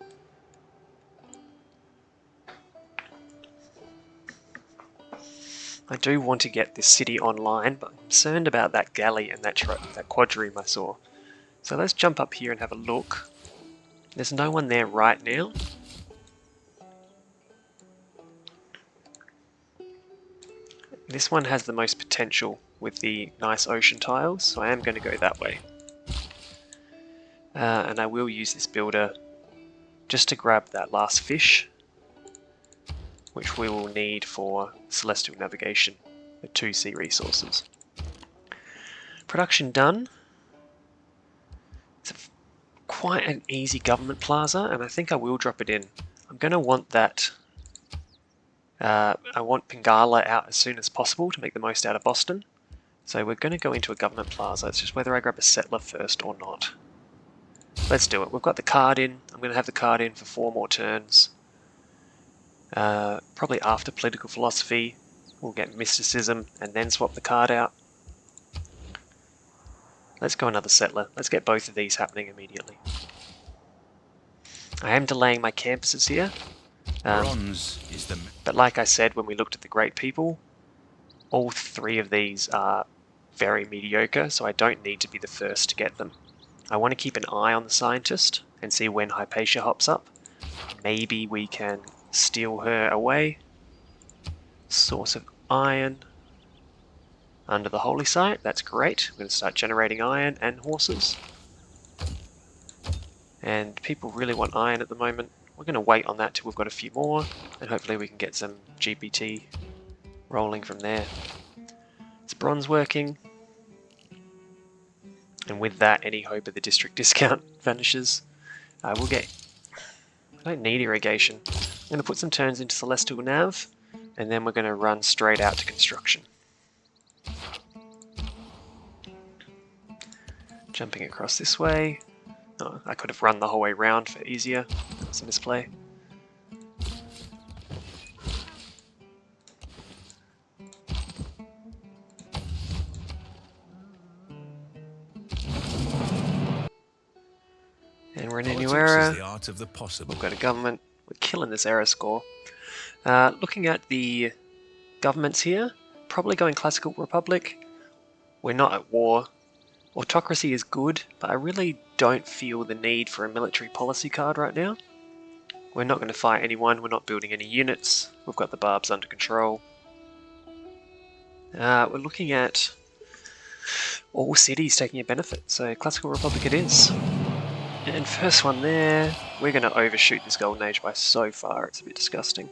I do want to get this city online, but I'm concerned about that galley and that quadrireme I saw. So let's jump up here and have a look. There's no one there right now. This one has the most potential with the nice ocean tiles, so I am going to go that way. And I will use this builder just to grab that last fish, which we will need for celestial navigation, the 2 sea resources. Production done. It's quite an easy government plaza, and I think I will drop it in. I'm going to want that. I want Pingala out as soon as possible to make the most out of Boston. So we're going to go into a government plaza. It's just whether I grab a settler first or not. Let's do it. We've got the card in. I'm going to have the card in for 4 more turns. Probably after political philosophy, we'll get mysticism and then swap the card out. Let's go another settler. Let's get both of these happening immediately. I am delaying my campuses here. But like I said when we looked at the Great People, all 3 of these are very mediocre, so I don't need to be the first to get them. I want to keep an eye on the scientist and see when Hypatia hops up. Maybe we can steal her away. Source of iron under the holy site. That's great. We're going to start generating iron and horses. And people really want iron at the moment. We're going to wait on that till we've got a few more, and hopefully we can get some GPT rolling from there. It's bronze working. And with that, any hope of the district discount vanishes. We'll get... I don't need irrigation. I'm going to put some turns into Celestial Nav, and then we're going to run straight out to construction. Jumping across this way. Oh, I could have run the whole way round for easier. That's a misplay. And we're in a new era. We've got a government. We're killing this error score. Looking at the governments here, probably going Classical Republic. We're not at war. Autocracy is good, but I really don't feel the need for a military policy card right now. We're not going to fight anyone, we're not building any units, we've got the barbs under control. We're looking at all cities taking a benefit, so Classical Republic it is. And first one there, we're going to overshoot this Golden Age by so far, it's a bit disgusting.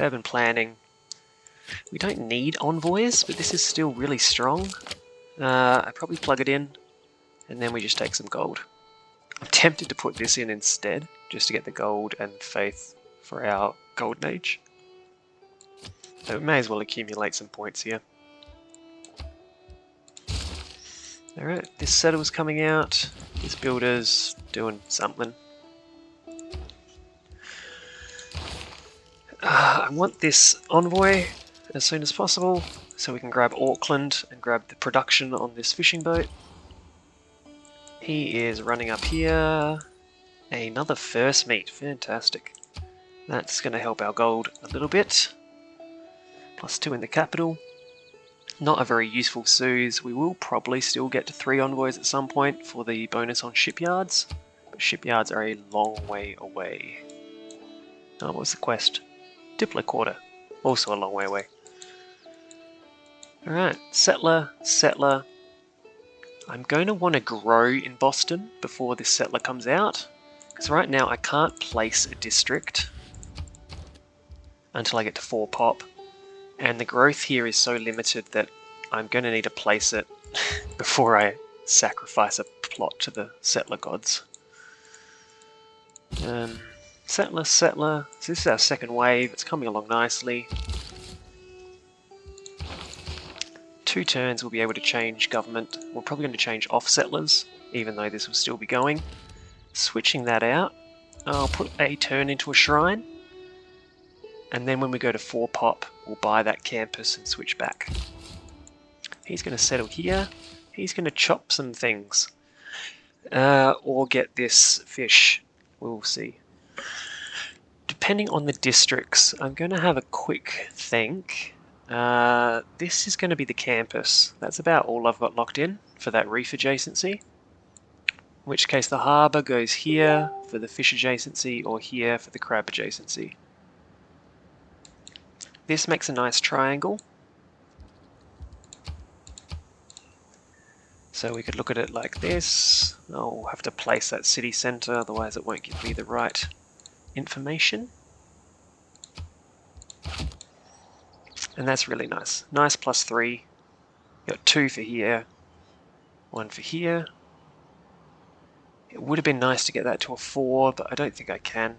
Urban planning. We don't need envoys, but this is still really strong. I probably plug it in, and then we just take some gold. I'm tempted to put this in instead, just to get the gold and faith for our Golden Age. So we may as well accumulate some points here. Alright, this settle's coming out, this builder's doing something. I want this envoy as soon as possible, so we can grab Auckland and grab the production on this fishing boat. He is running up here. Another first meet, fantastic. That's going to help our gold a little bit. +2 in the capital. Not a very useful Suze. We will probably still get to 3 envoys at some point for the bonus on shipyards. But shipyards are a long way away. Oh, what was the quest? Diplo Quarter. Also a long way away. Alright, settler, settler. I'm going to want to grow in Boston before this settler comes out, because right now I can't place a district until I get to 4 pop, and the growth here is so limited that I'm going to need to place it before I sacrifice a plot to the settler gods. Settler. So this is our second wave. It's coming along nicely. 2 turns we'll be able to change government. We're probably going to change off settlers, even though this will still be going. Switching that out, I'll put a turn into a shrine. And then when we go to 4 pop, we'll buy that campus and switch back. He's going to settle here. He's going to chop some things. Or get this fish. We'll see. Depending on the districts, I'm going to have a quick think. This is going to be the campus. That's about all I've got locked in for that reef adjacency. In which case the harbour goes here for the fish adjacency or here for the crab adjacency. This makes a nice triangle. So we could look at it like this. I'll have to place that city centre, otherwise it won't give me the right information. And that's really nice. Nice +3. Got 2 for here, 1 for here. It would have been nice to get that to a 4, but I don't think I can.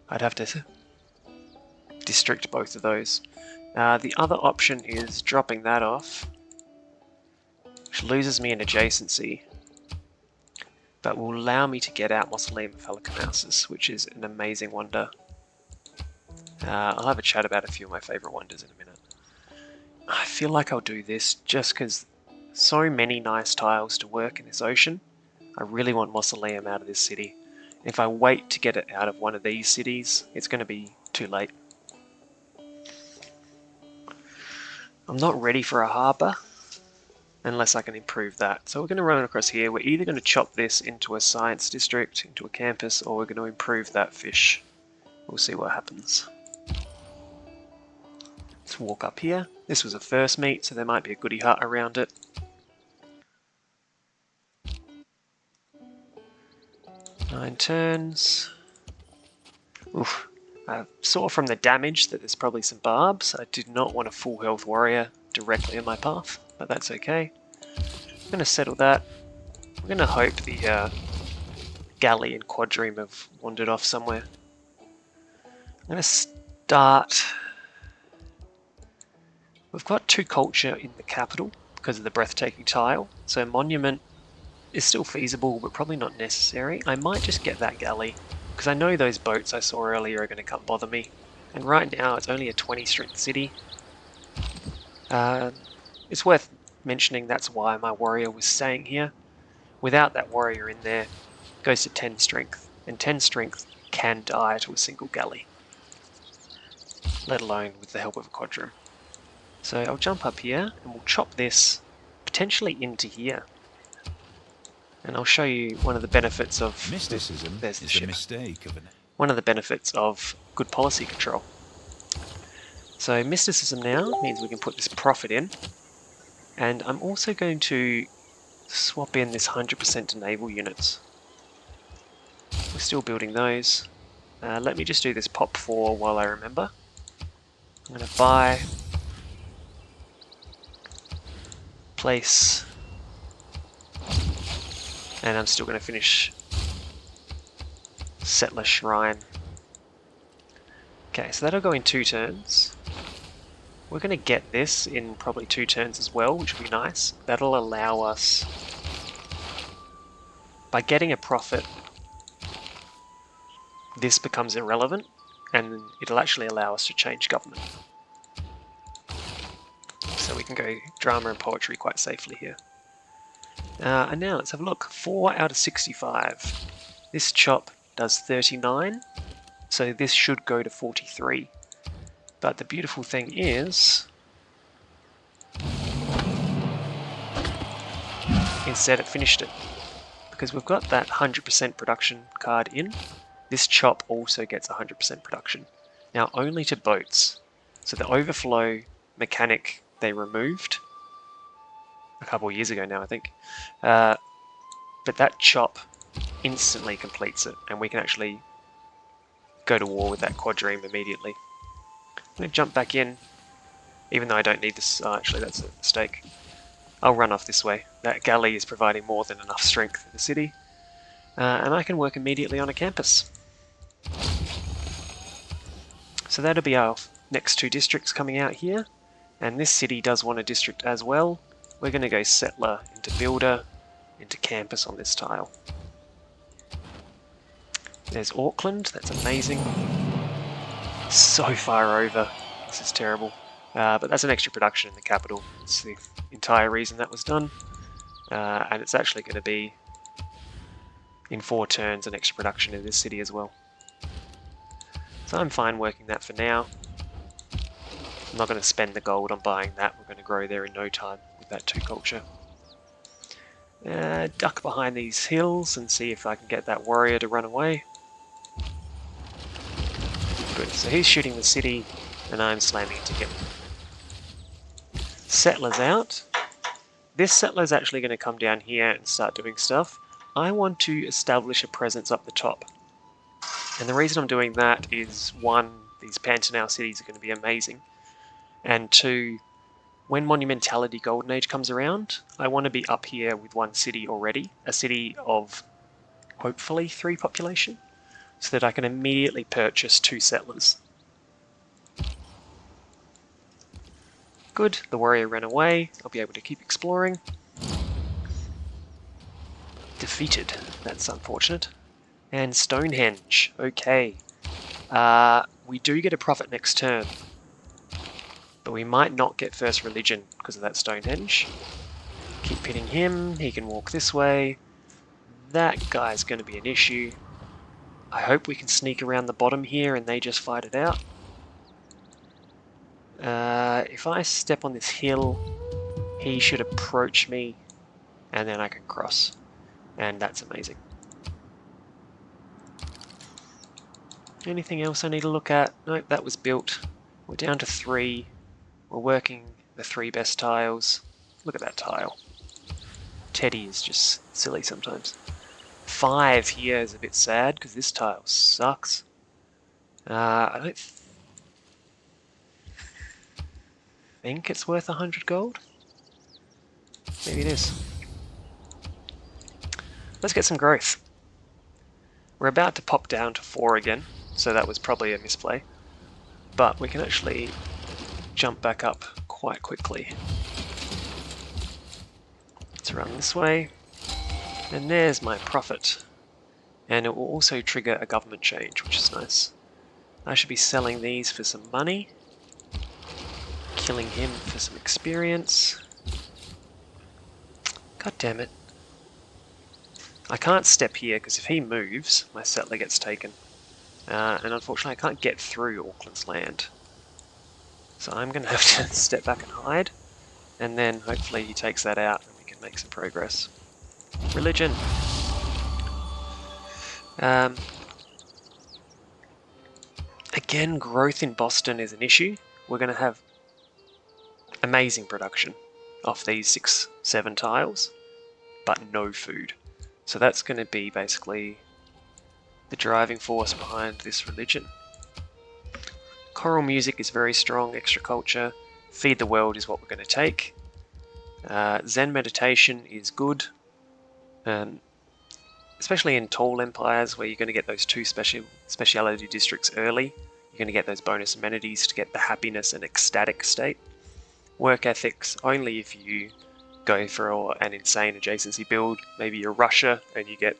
I'd have to district both of those. The other option is dropping that off, which loses me an adjacency, but will allow me to get out Mausoleum of Helicomaus, which is an amazing wonder. I'll have a chat about a few of my favourite wonders in a minute. I feel like I'll do this just because so many nice tiles to work in this ocean. I really want Mausoleum out of this city. If I wait to get it out of one of these cities, it's going to be too late. I'm not ready for a harbour unless I can improve that. So we're going to run across here. We're either going to chop this into a science district, into a campus, or we're going to improve that fish. We'll see what happens. Let's walk up here. This was a first meet, so there might be a goodie hut around it. Nine turns. Oof. I saw from the damage that there's probably some barbs. I did not want a full health warrior directly in my path, but that's okay. I'm going to settle that. We're going to hope the galley and quadrime have wandered off somewhere. I'm going to start... We've got 2 culture in the capital because of the breathtaking tile, so monument is still feasible but probably not necessary. I might just get that galley, because I know those boats I saw earlier are going to come bother me. And right now it's only a 20 strength city. It's worth mentioning that's why my warrior was staying here. Without that warrior in there, it goes to 10 strength. And 10 strength can die to a single galley. Let alone with the help of a quadrime. So I'll jump up here and we'll chop this potentially into here. And I'll show you one of the benefits of mysticism. There's the is ship. a mistake of an... One of the benefits of good policy control. So mysticism now means we can put this profit in, and I'm also going to swap in this 100% to naval units. We're still building those. Let me just do this pop 4 while I remember. I'm going to buy, place, and I'm still going to finish Settler Shrine. Okay, so that'll go in 2 turns. We're going to get this in probably 2 turns as well, which will be nice. That'll allow us, by getting a profit, this becomes irrelevant, and it'll actually allow us to change government. So we can go drama and poetry quite safely here. And now let's have a look. 4 out of 65. This chop does 39, so this should go to 43. But the beautiful thing is, instead it finished it. Because we've got that 100% production card in, this chop also gets 100% production. Now only to boats. So the overflow mechanic they removed a couple of years ago now, I think. But that chop instantly completes it, and we can actually go to war with that quadrime immediately. I'm going to jump back in. Even though I don't need this. Oh, actually, that's a mistake. I'll run off this way. That galley is providing more than enough strength for the city. And I can work immediately on a campus. So that'll be our next 2 districts coming out here. And this city does want a district as well. We're going to go settler into builder, into campus on this tile. There's Auckland, that's amazing. So far over, this is terrible. But that's an extra production in the capital. It's the entire reason that was done. And it's actually going to be, in 4 turns, an extra production in this city as well. So I'm fine working that for now. I'm not going to spend the gold on buying that. We're going to grow there in no time with that 2 culture. Duck behind these hills and see if I can get that warrior to run away. Good, so he's shooting the city and I'm slamming into him. Settlers out. This settler is actually going to come down here and start doing stuff. I want to establish a presence up the top. And the reason I'm doing that is 1, these Pantanal cities are going to be amazing. And 2, when Monumentality Golden Age comes around, I want to be up here with 1 city already. A city of hopefully 3 population. So that I can immediately purchase 2 settlers. Good, the warrior ran away. I'll be able to keep exploring. Defeated, that's unfortunate. And Stonehenge, okay. We do get a profit next turn. But we might not get first religion because of that Stonehenge. Keep hitting him, he can walk this way. That guy's going to be an issue. I hope we can sneak around the bottom here and they just fight it out. If I step on this hill, he should approach me and then I can cross. And that's amazing. Anything else I need to look at? Nope, that was built. We're down to 3. We're working the 3 best tiles. Look at that tile. Teddy is just silly sometimes. 5 here is a bit sad because this tile sucks. I don't think it's worth 100 gold. Maybe it is. Let's get some growth. We're about to pop down to 4 again, so that was probably a misplay. But we can actually jump back up quite quickly. Let's run this way. And there's my profit. And it will also trigger a government change, which is nice. I should be selling these for some money. Killing him for some experience. God damn it. I can't step here because if he moves, my settler gets taken. And unfortunately I can't get through Auckland's land. So I'm going to have to step back and hide. And then hopefully he takes that out and we can make some progress. Religion. Again, growth in Boston is an issue. We're going to have amazing production off these 6-7 tiles, but no food. So that's going to be basically the driving force behind this religion. Choral music is very strong, extra culture. Feed the world is what we're going to take. Zen meditation is good, especially in tall empires where you're going to get those 2 speciality districts early. You're going to get those bonus amenities to get the happiness and ecstatic state. Work ethics, only if you go for an insane adjacency build. Maybe you're Russia and you get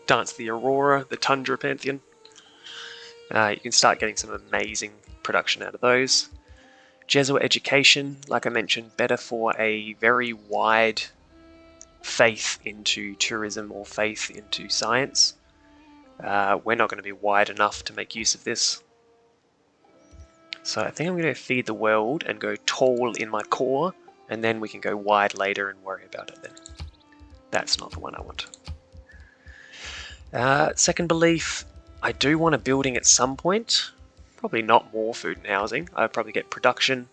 Dance the Aurora, the Tundra Pantheon. You can start getting some amazing production out of those. Jesuit education, like I mentioned, better for a very wide faith into tourism or faith into science. We're not going to be wide enough to make use of this. So I think I'm going to feed the world and go tall in my core, and then we can go wide later and worry about it then. That's not the one I want. Second belief, I do want a building at some point. Probably not more food and housing. I'll probably get production,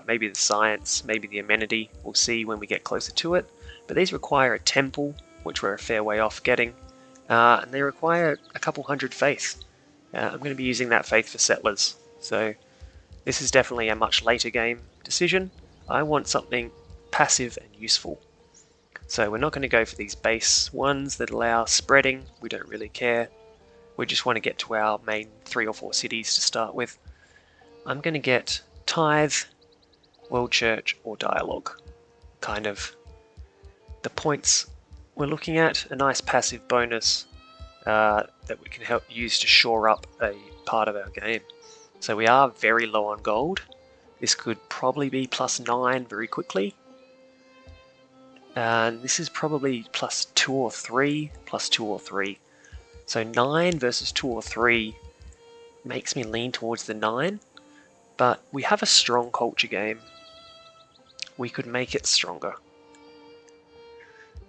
maybe the science, maybe the amenity. We'll see when we get closer to it. But these require a temple, which we're a fair way off getting. And they require a couple hundred faith. I'm going to be using that faith for settlers. So This is definitely a much later game decision. I want something passive and useful. So we're not going to go for these base ones that allow spreading. We don't really care. We just want to get to our main 3 or 4 cities to start with. I'm going to get Tithe, World Church, or Dialogue. Kind of the points we're looking at. A nice passive bonus that we can help use to shore up a part of our game. So we are very low on gold. This could probably be +9 very quickly. And this is probably +2 or 3, +2 or 3. So 9 versus 2 or 3 makes me lean towards the 9. But we have a strong culture game. We could make it stronger.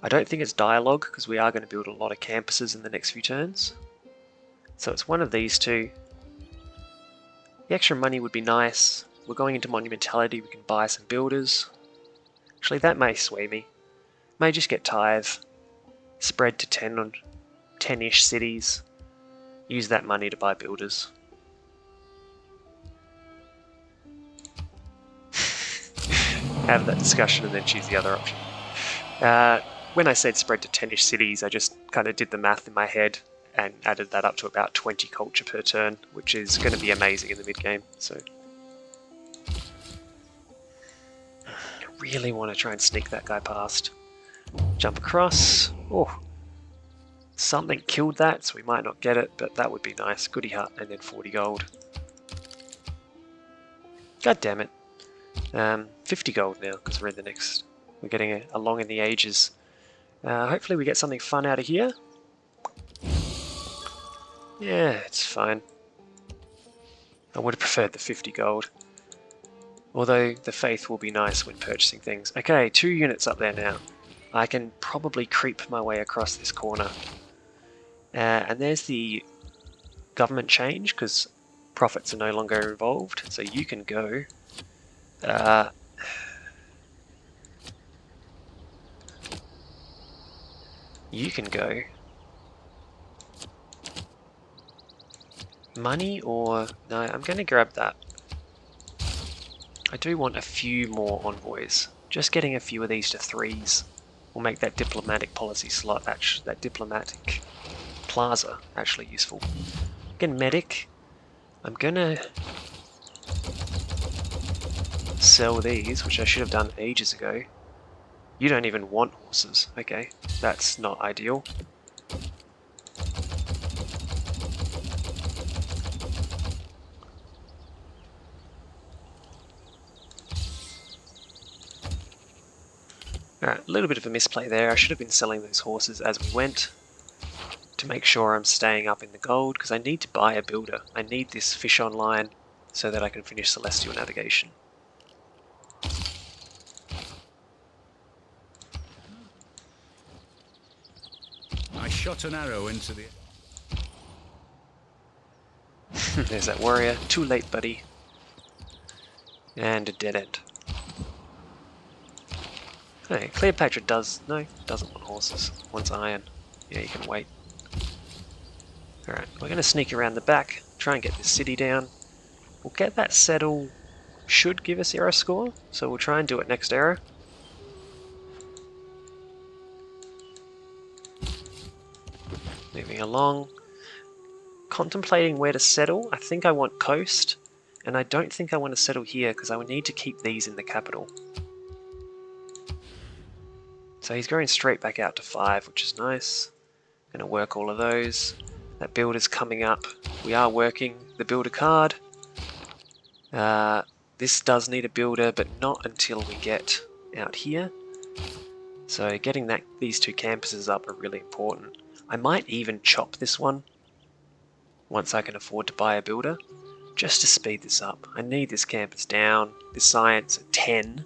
I don't think it's dialogue because we are going to build a lot of campuses in the next few turns. So it's one of these two. The extra money would be nice. We're going into monumentality, we can buy some builders. Actually, that may sway me. May just get Tithe, spread to 10 on 10-ish cities. Use that money to buy builders. Have that discussion and then choose the other option. When I said spread to 10-ish cities, I just kind of did the math in my head and added that up to about 20 culture per turn, which is going to be amazing in the mid-game. So I really want to try and sneak that guy past. Jump across. Oh, something killed that, so we might not get it, but that would be nice. Goody hut, and then 40 gold. God damn it. 50 gold now, because we're in the next... We're getting along in the ages. Hopefully we get something fun out of here. Yeah, it's fine. I would have preferred the 50 gold. Although the faith will be nice when purchasing things. Okay, 2 units up there now. I can probably creep my way across this corner. And there's the government change, because profits are no longer involved. So you can go... you can go... Money or... No, I'm going to grab that. I do want a few more envoys. Just getting a few of these to 3s will make that diplomatic policy slot, that diplomatic plaza actually useful. Again, medic. I'm going to sell these, which I should have done ages ago. You don't even want horses. Okay, that's not ideal. Alright, a little bit of a misplay there. I should have been selling those horses as we went to make sure I'm staying up in the gold, because I need to buy a builder. I need this fish online so that I can finish Celestial Navigation. I shot an arrow into the... There's that warrior. Too late, buddy. And a dead end. Hey, Cleopatra doesn't want horses. Wants iron. Yeah, you can wait. Alright, we're going to sneak around the back, try and get this city down. We'll get that settle, should give us era score, so we'll try and do it next era. Moving along. Contemplating where to settle. I think I want coast, and I don't think I want to settle here because I would need to keep these in the capital. So he's going straight back out to 5, which is nice. Going to work all of those. That builder's coming up. We are working the builder card. This does need a builder, but not until we get out here. So getting these 2 campuses up are really important. I might even chop this one once I can afford to buy a builder, just to speed this up. I need this campus down. This science at 10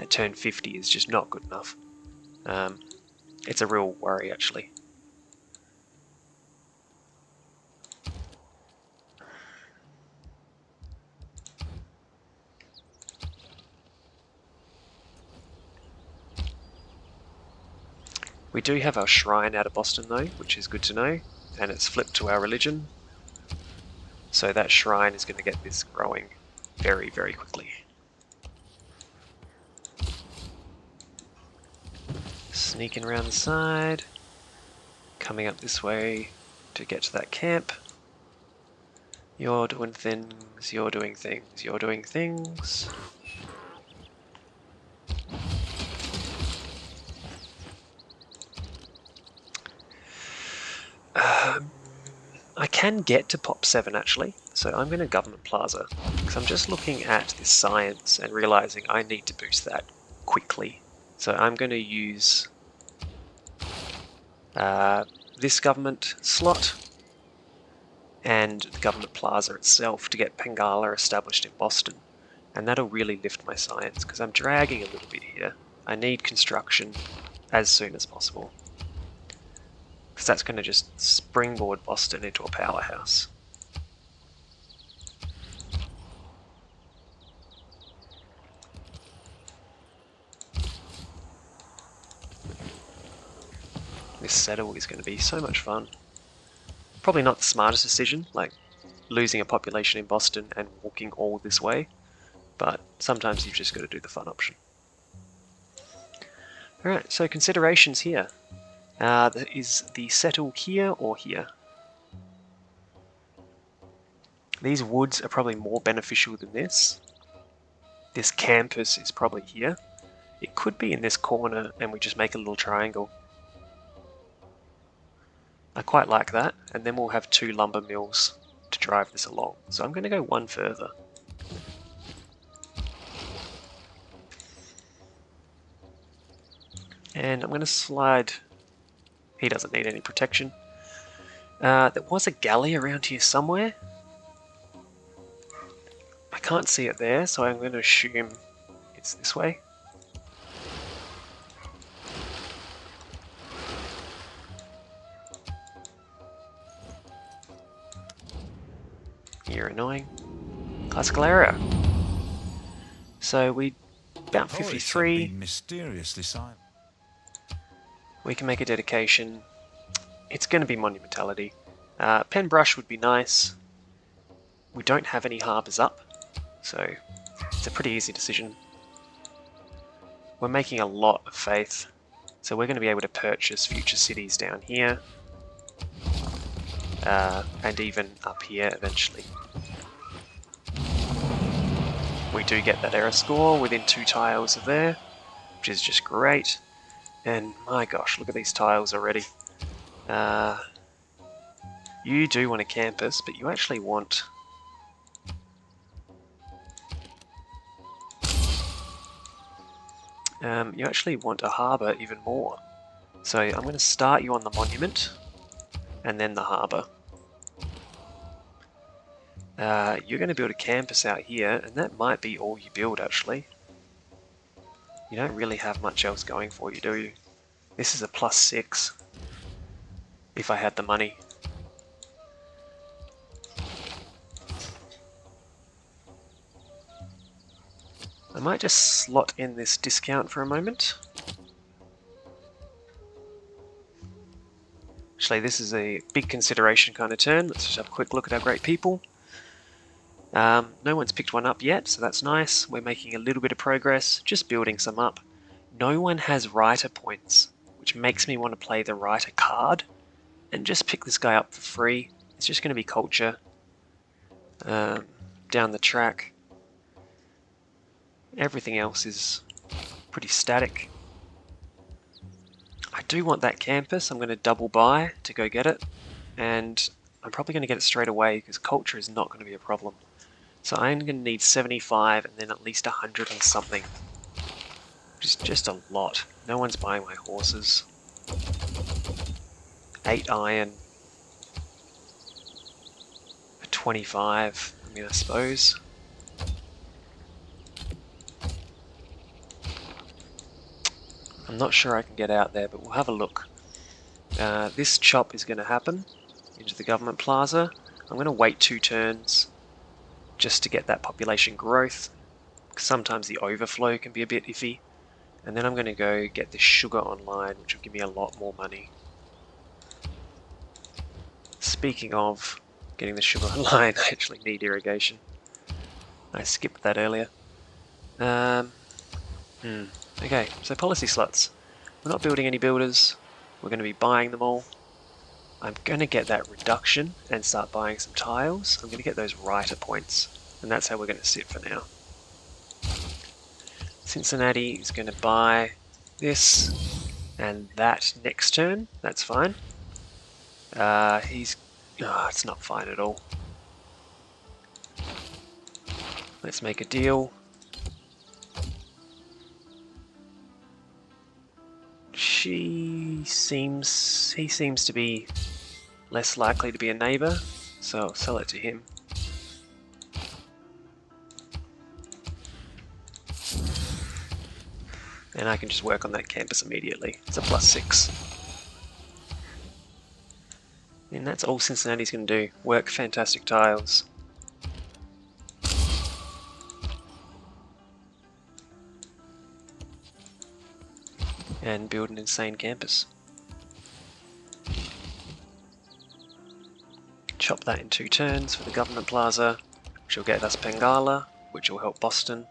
at turn 50 is just not good enough. It's a real worry, actually. We do have our shrine out of Boston though, which is good to know, and it's flipped to our religion. So that shrine is going to get this growing very, very quickly. Sneaking around the side, coming up this way to get to that camp. You're doing things, you're doing things, you're doing things. I can get to pop 7 actually, so I'm going to Government Plaza, because I'm just looking at this science and realizing I need to boost that quickly. So I'm going to use this government slot and the Government Plaza itself to get Pangala established in Boston, and that'll really lift my science, because I'm dragging a little bit here. I need construction as soon as possible, because that's going to just springboard Boston into a powerhouse. This settle is going to be so much fun. Probably not the smartest decision, like losing a population in Boston and walking all this way, but sometimes you've just got to do the fun option. Alright, so considerations here. Is the settle here or here? These woods are probably more beneficial than this. This campus is probably here. It could be in this corner and we just make a little triangle. I quite like that, and then we'll have 2 lumber mills to drive this along. So I'm going to go 1 further. And I'm going to slide... He doesn't need any protection. There was a galley around here somewhere. I can't see it there, so I'm going to assume it's this way. You're annoying. Classical error. So we about 53. Mysteriously silent. We can make a dedication. It's going to be monumentality. Pen brush would be nice. We don't have any harbours up, so it's a pretty easy decision. We're making a lot of faith, so we're going to be able to purchase future cities down here, and even up here eventually. We do get that error score within 2 tiles of there, which is just great. And my gosh, look at these tiles already. You do want a campus, but you actually want... you actually want a harbour even more. So I'm going to start you on the monument, and then the harbour. You're going to build a campus out here, and that might be all you build actually. You don't really have much else going for you, do you? This is a +6, if I had the money. I might just slot in this discount for a moment. Actually, this is a big consideration kind of turn. Let's just have a quick look at our great people. No one's picked one up yet, so that's nice. We're making a little bit of progress, just building some up. No one has writer points, which makes me want to play the writer card and just pick this guy up for free. It's just going to be culture down the track. Everything else is pretty static. I do want that campus. I'm going to double buy to go get it, and I'm probably going to get it straight away because culture is not going to be a problem. So I'm going to need 75 and then at least 100 and something, which is just a lot. No one's buying my horses. 8 iron for 25. I mean, I suppose. I'm not sure I can get out there, but we'll have a look. This chop is going to happen into the government plaza. I'm going to wait 2 turns just to get that population growth, because sometimes the overflow can be a bit iffy. And then I'm going to go get the sugar online, which will give me a lot more money. Speaking of getting the sugar online, I actually need irrigation. I skipped that earlier. Okay, so policy slots. We're not building any builders. We're going to be buying them all. I'm going to get that reduction and start buying some tiles. I'm going to get those writer points, and that's how we're going to sit for now. Cincinnati is going to buy this and that next turn. That's fine. It's not fine at all. Let's make a deal. He seems to be less likely to be a neighbour, so I'll sell it to him. And I can just work on that campus immediately. It's a +6. And that's all Cincinnati's going to do. Work fantastic tiles. And build an insane campus. Chop that in 2 turns for the government plaza, which will get us Bengala, which will help Boston.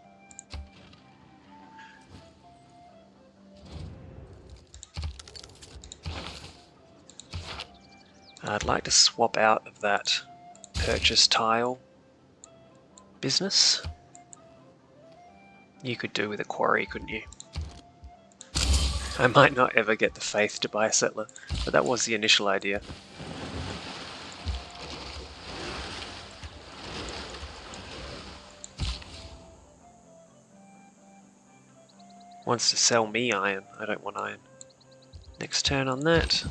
I'd like to swap out of that purchase tile business. You could do with a quarry, couldn't you? I might not ever get the faith to buy a settler, but that was the initial idea. Wants to sell me iron. I don't want iron. Next turn on that.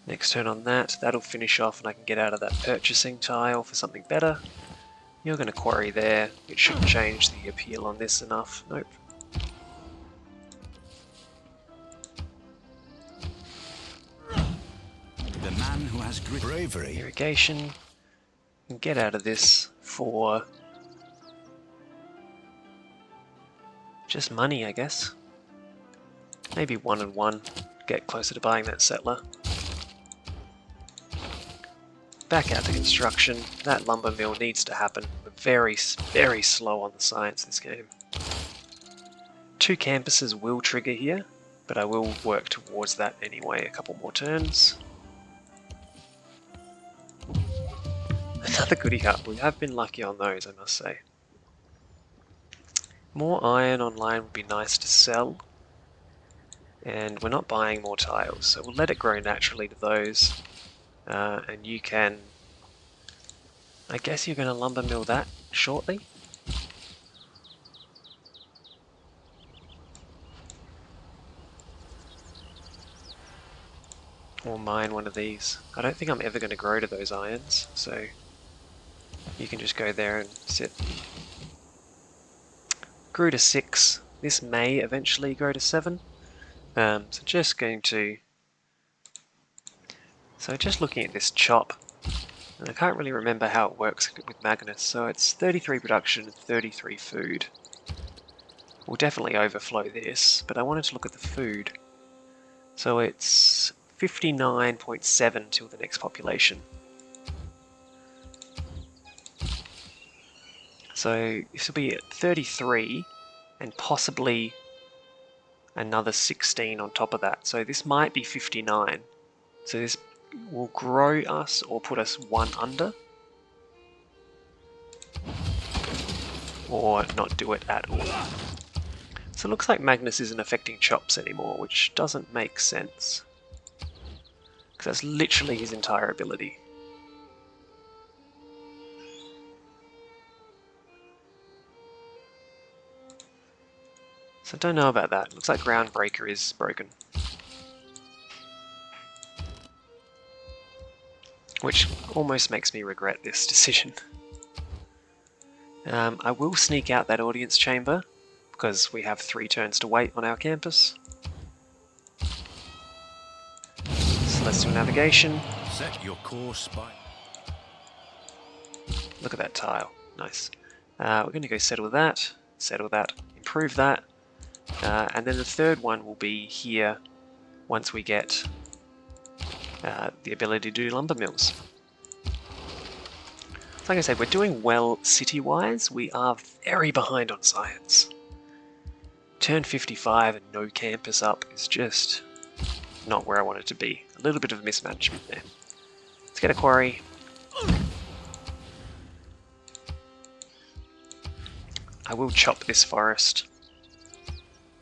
Next turn on that. That'll finish off and I can get out of that purchasing tile for something better. You're going to quarry there. It shouldn't change the appeal on this enough. Nope. The man who has great bravery. Irrigation. And get out of this for just money, I guess. Maybe 1 and 1. Get closer to buying that settler. Back out to construction. That lumber mill needs to happen. We're very, very slow on the science this game. 2 campuses will trigger here, but I will work towards that anyway. A couple more turns. Another goodie hut. We have been lucky on those, I must say. More iron online would be nice to sell. And we're not buying more tiles, so we'll let it grow naturally to those. And you can... I guess you're going to lumber mill that shortly? Or mine one of these. I don't think I'm ever going to grow to those irons, so you can just go there and sit. Grew to 6. This may eventually grow to 7. So just looking at this chop, and I can't really remember how it works with Magnus, so it's 33 production, 33 food. We'll definitely overflow this, but I wanted to look at the food. So it's 59.7 till the next population. So this will be at 33 and possibly another 16 on top of that. So this might be 59. So this will grow us or put us 1 under. Or not do it at all. So it looks like Magnus isn't affecting chops anymore, which doesn't make sense. Because that's literally his entire ability. So I don't know about that. Looks like Groundbreaker is broken. Which almost makes me regret this decision. I will sneak out that audience chamber, because we have 3 turns to wait on our campus. So let's do navigation. Set your course by... Look at that tile. Nice. We're going to go settle that, improve that. And then the third one will be here once we get the ability to do lumber mills. Like I said, we're doing well city-wise. We are very behind on science. Turn 55 and no campus up is just not where I want it to be. A little bit of mismanagement there. Let's get a quarry. I will chop this forest.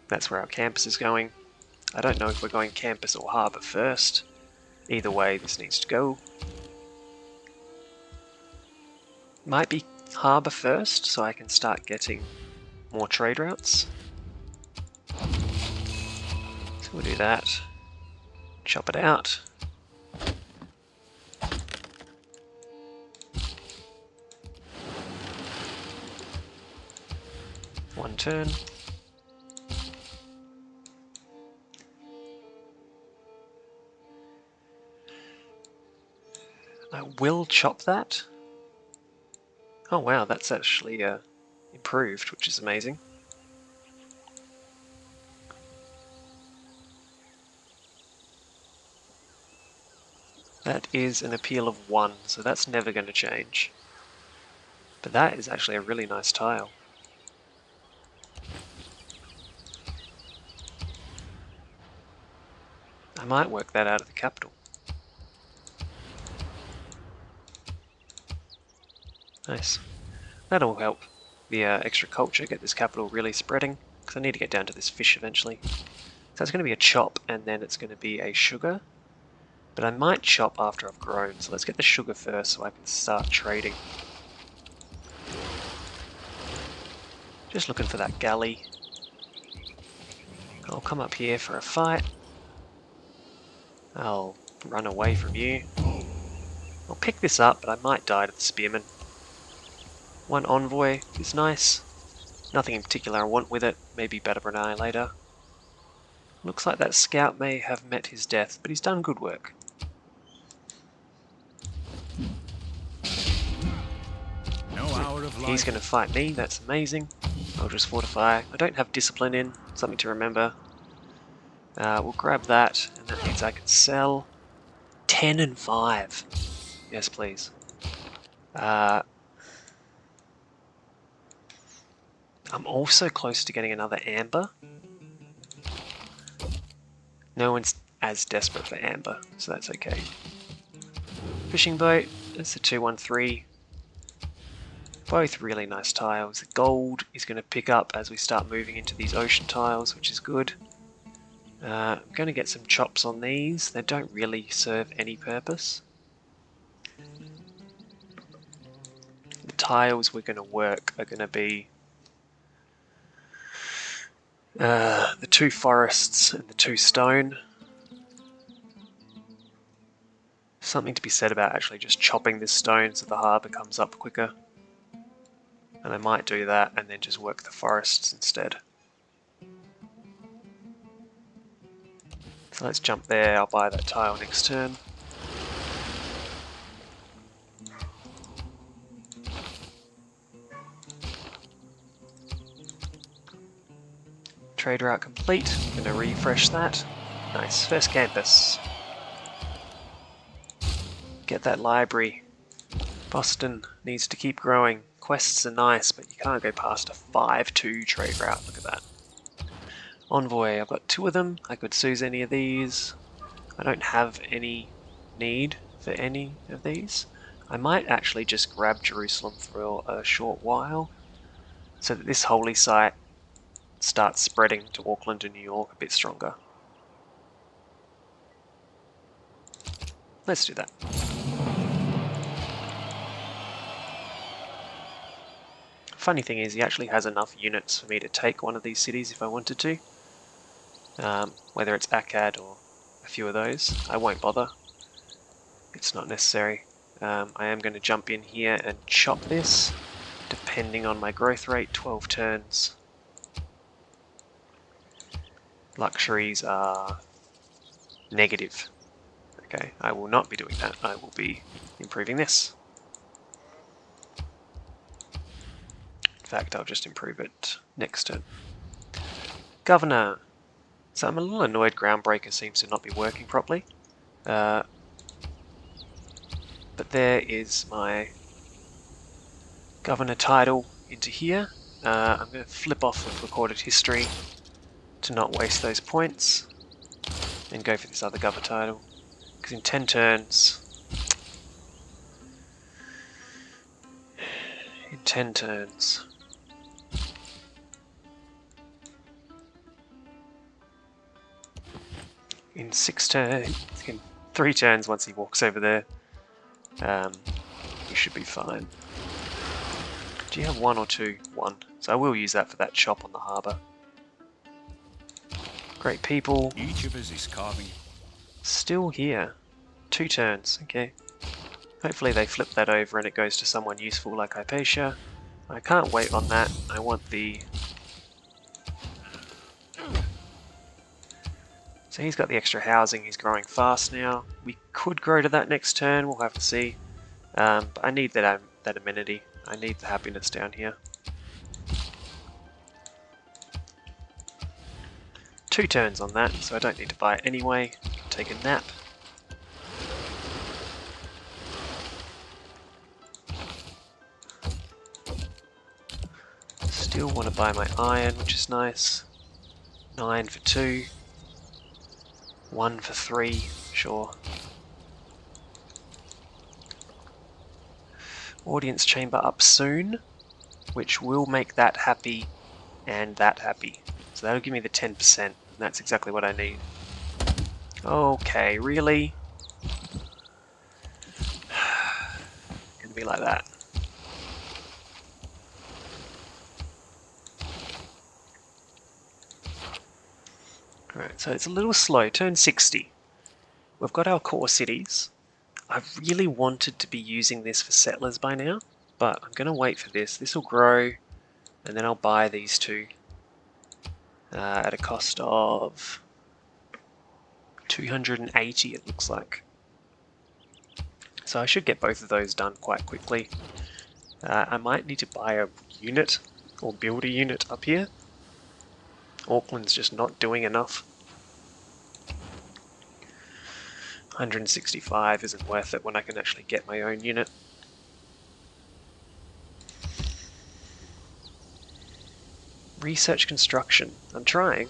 That's where our campus is going. I don't know if we're going campus or harbour first. Either way, this needs to go. Might be harbour first, so I can start getting more trade routes. So we'll do that. Chop it out. One turn. I will chop that. Oh wow, that's actually improved, which is amazing. That is an appeal of 1, so that's never going to change. But that is actually a really nice tile. I might work that out of the capital. Nice. That'll help the extra culture get this capital really spreading, because I need to get down to this fish eventually. So it's going to be a chop, and then it's going to be a sugar. But I might chop after I've grown, so let's get the sugar first so I can start trading. Just looking for that galley. I'll come up here for a fight. I'll run away from you. I'll pick this up, but I might die to the spearmen. One envoy is nice. Nothing in particular I want with it, maybe Better Annihilator. Looks like that scout may have met his death, but he's done good work. No hour of life. He's going to fight me, that's amazing. I'll just fortify. I don't have discipline in, something to remember. We'll grab that, and that means I can sell 10 and 5. Yes, please. I'm also close to getting another amber. No one's as desperate for amber, so that's okay. Fishing boat, that's a 213. Both really nice tiles. The gold is going to pick up as we start moving into these ocean tiles, which is good. I'm going to get some chops on these. They don't really serve any purpose. The tiles we're going to work are going to be the 2 forests and the 2 stone. Something to be said about actually just chopping this stone so the harbour comes up quicker. And I might do that and then just work the forests instead. So let's jump there, I'll buy that tile next turn. Trade route complete, I'm going to refresh that. Nice, first campus. Get that library. Boston needs to keep growing. Quests are nice, but you can't go past a 5-2 trade route, look at that. Envoy, I've got 2 of them, I could seize any of these. I don't have any need for any of these. I might actually just grab Jerusalem for a short while, so that this holy site starts spreading to Auckland and New York a bit stronger. Let's do that. Funny thing is, he actually has enough units for me to take one of these cities if I wanted to. Whether it's Akkad or a few of those, I won't bother. It's not necessary. I am going to jump in here and chop this, depending on my growth rate, 12 turns. Luxuries are negative. Okay, I will not be doing that. I will be improving this. In fact, I'll just improve it next turn. Governor. So I'm a little annoyed Groundbreaker seems to not be working properly. But there is my governor title into here. I'm going to flip off of recorded history to not waste those points and go for this other governor title, because in 10 turns, in 6 turns, in 3 turns once he walks over there, we should be fine. Do you have 1 or 2? 1. So I will use that for that shop on the harbour. Great people. Each of us is carving. Still here. 2 turns, okay. Hopefully they flip that over and it goes to someone useful like Hypatia. I can't wait on that. I want the... So he's got the extra housing, he's growing fast now. We could grow to that next turn, we'll have to see. But I need that amenity. I need the happiness down here. 2 turns on that, so I don't need to buy it anyway. Take a nap. Still want to buy my iron, which is nice. 9 for 2. 1 for 3, sure. Audience chamber up soon, which will make that happy and that happy. So that'll give me the 10%, and that's exactly what I need. Okay, really? Gonna be like that. Alright, so it's a little slow. Turn 60. We've got our core cities. I really wanted to be using this for settlers by now, but I'm going to wait for this. This will grow, and then I'll buy these 2 at a cost of 280, it looks like. So I should get both of those done quite quickly. I might need to buy a unit, or build a unit up here. Auckland's just not doing enough. 165 isn't worth it when I can actually get my own unit. Research construction. I'm trying.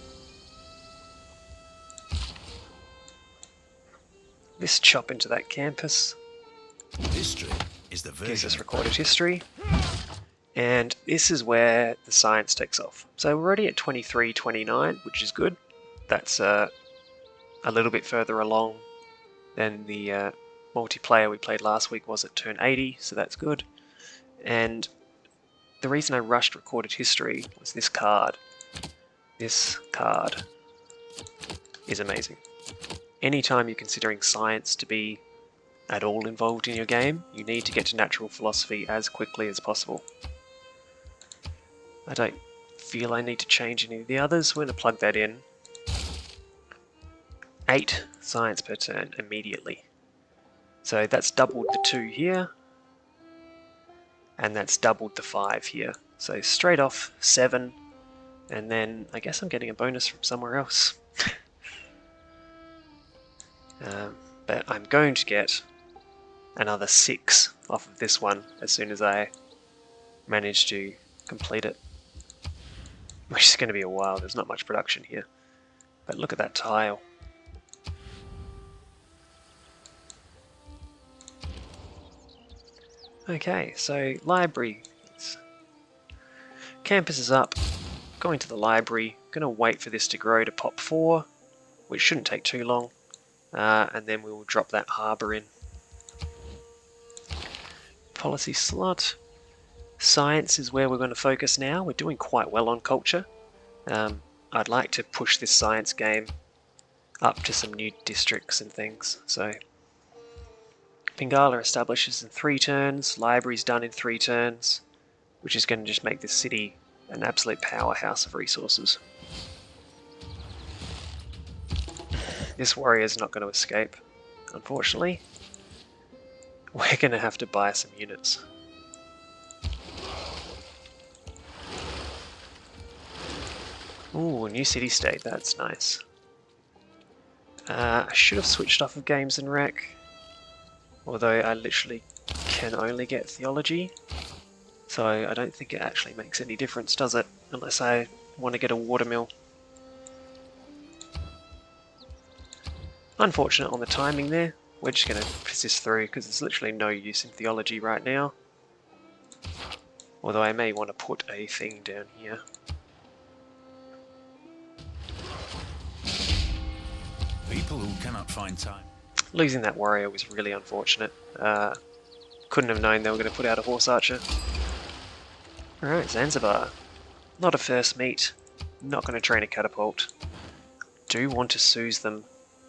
Let's chop into that campus. History is the version Gives us recorded history. And this is where the science takes off. So we're already at 23, 29, which is good. That's a little bit further along than the multiplayer we played last week was at turn 80, so that's good. And the reason I rushed recorded history was this card. This card is amazing. Anytime you're considering science to be at all involved in your game, you need to get to natural philosophy as quickly as possible. I don't feel I need to change any of the others. We're going to plug that in. 8 science per turn immediately. So that's doubled the 2 here, and that's doubled the 5 here. So straight off 7, and then I guess I'm getting a bonus from somewhere else. But I'm going to get another 6 off of this one as soon as I manage to complete it. Which is going to be a while, there's not much production here. But look at that tile. Okay, so library. Campus is up. Going to the library. Going to wait for this to grow to pop 4, which shouldn't take too long. And then we will drop that harbour in. Policy slot. Science is where we're going to focus now. We're doing quite well on culture. I'd like to push this science game up to some new districts and things. So Pingala establishes in 3 turns, library's done in 3 turns, which is going to just make this city an absolute powerhouse of resources. This warrior's not going to escape, unfortunately. We're going to have to buy some units. Ooh, new city-state, that's nice. I should have switched off of Games and Rec, although I literally can only get theology. So I don't think it actually makes any difference, does it? Unless I want to get a watermill. Unfortunate on the timing there. We're just going to persist through because there's literally no use in theology right now. Although I may want to put a thing down here. People who cannot find time. Losing that warrior was really unfortunate. Couldn't have known they were going to put out a horse archer. Alright, Zanzibar. Not a first meet. Not going to train a catapult. Do want to soothe them,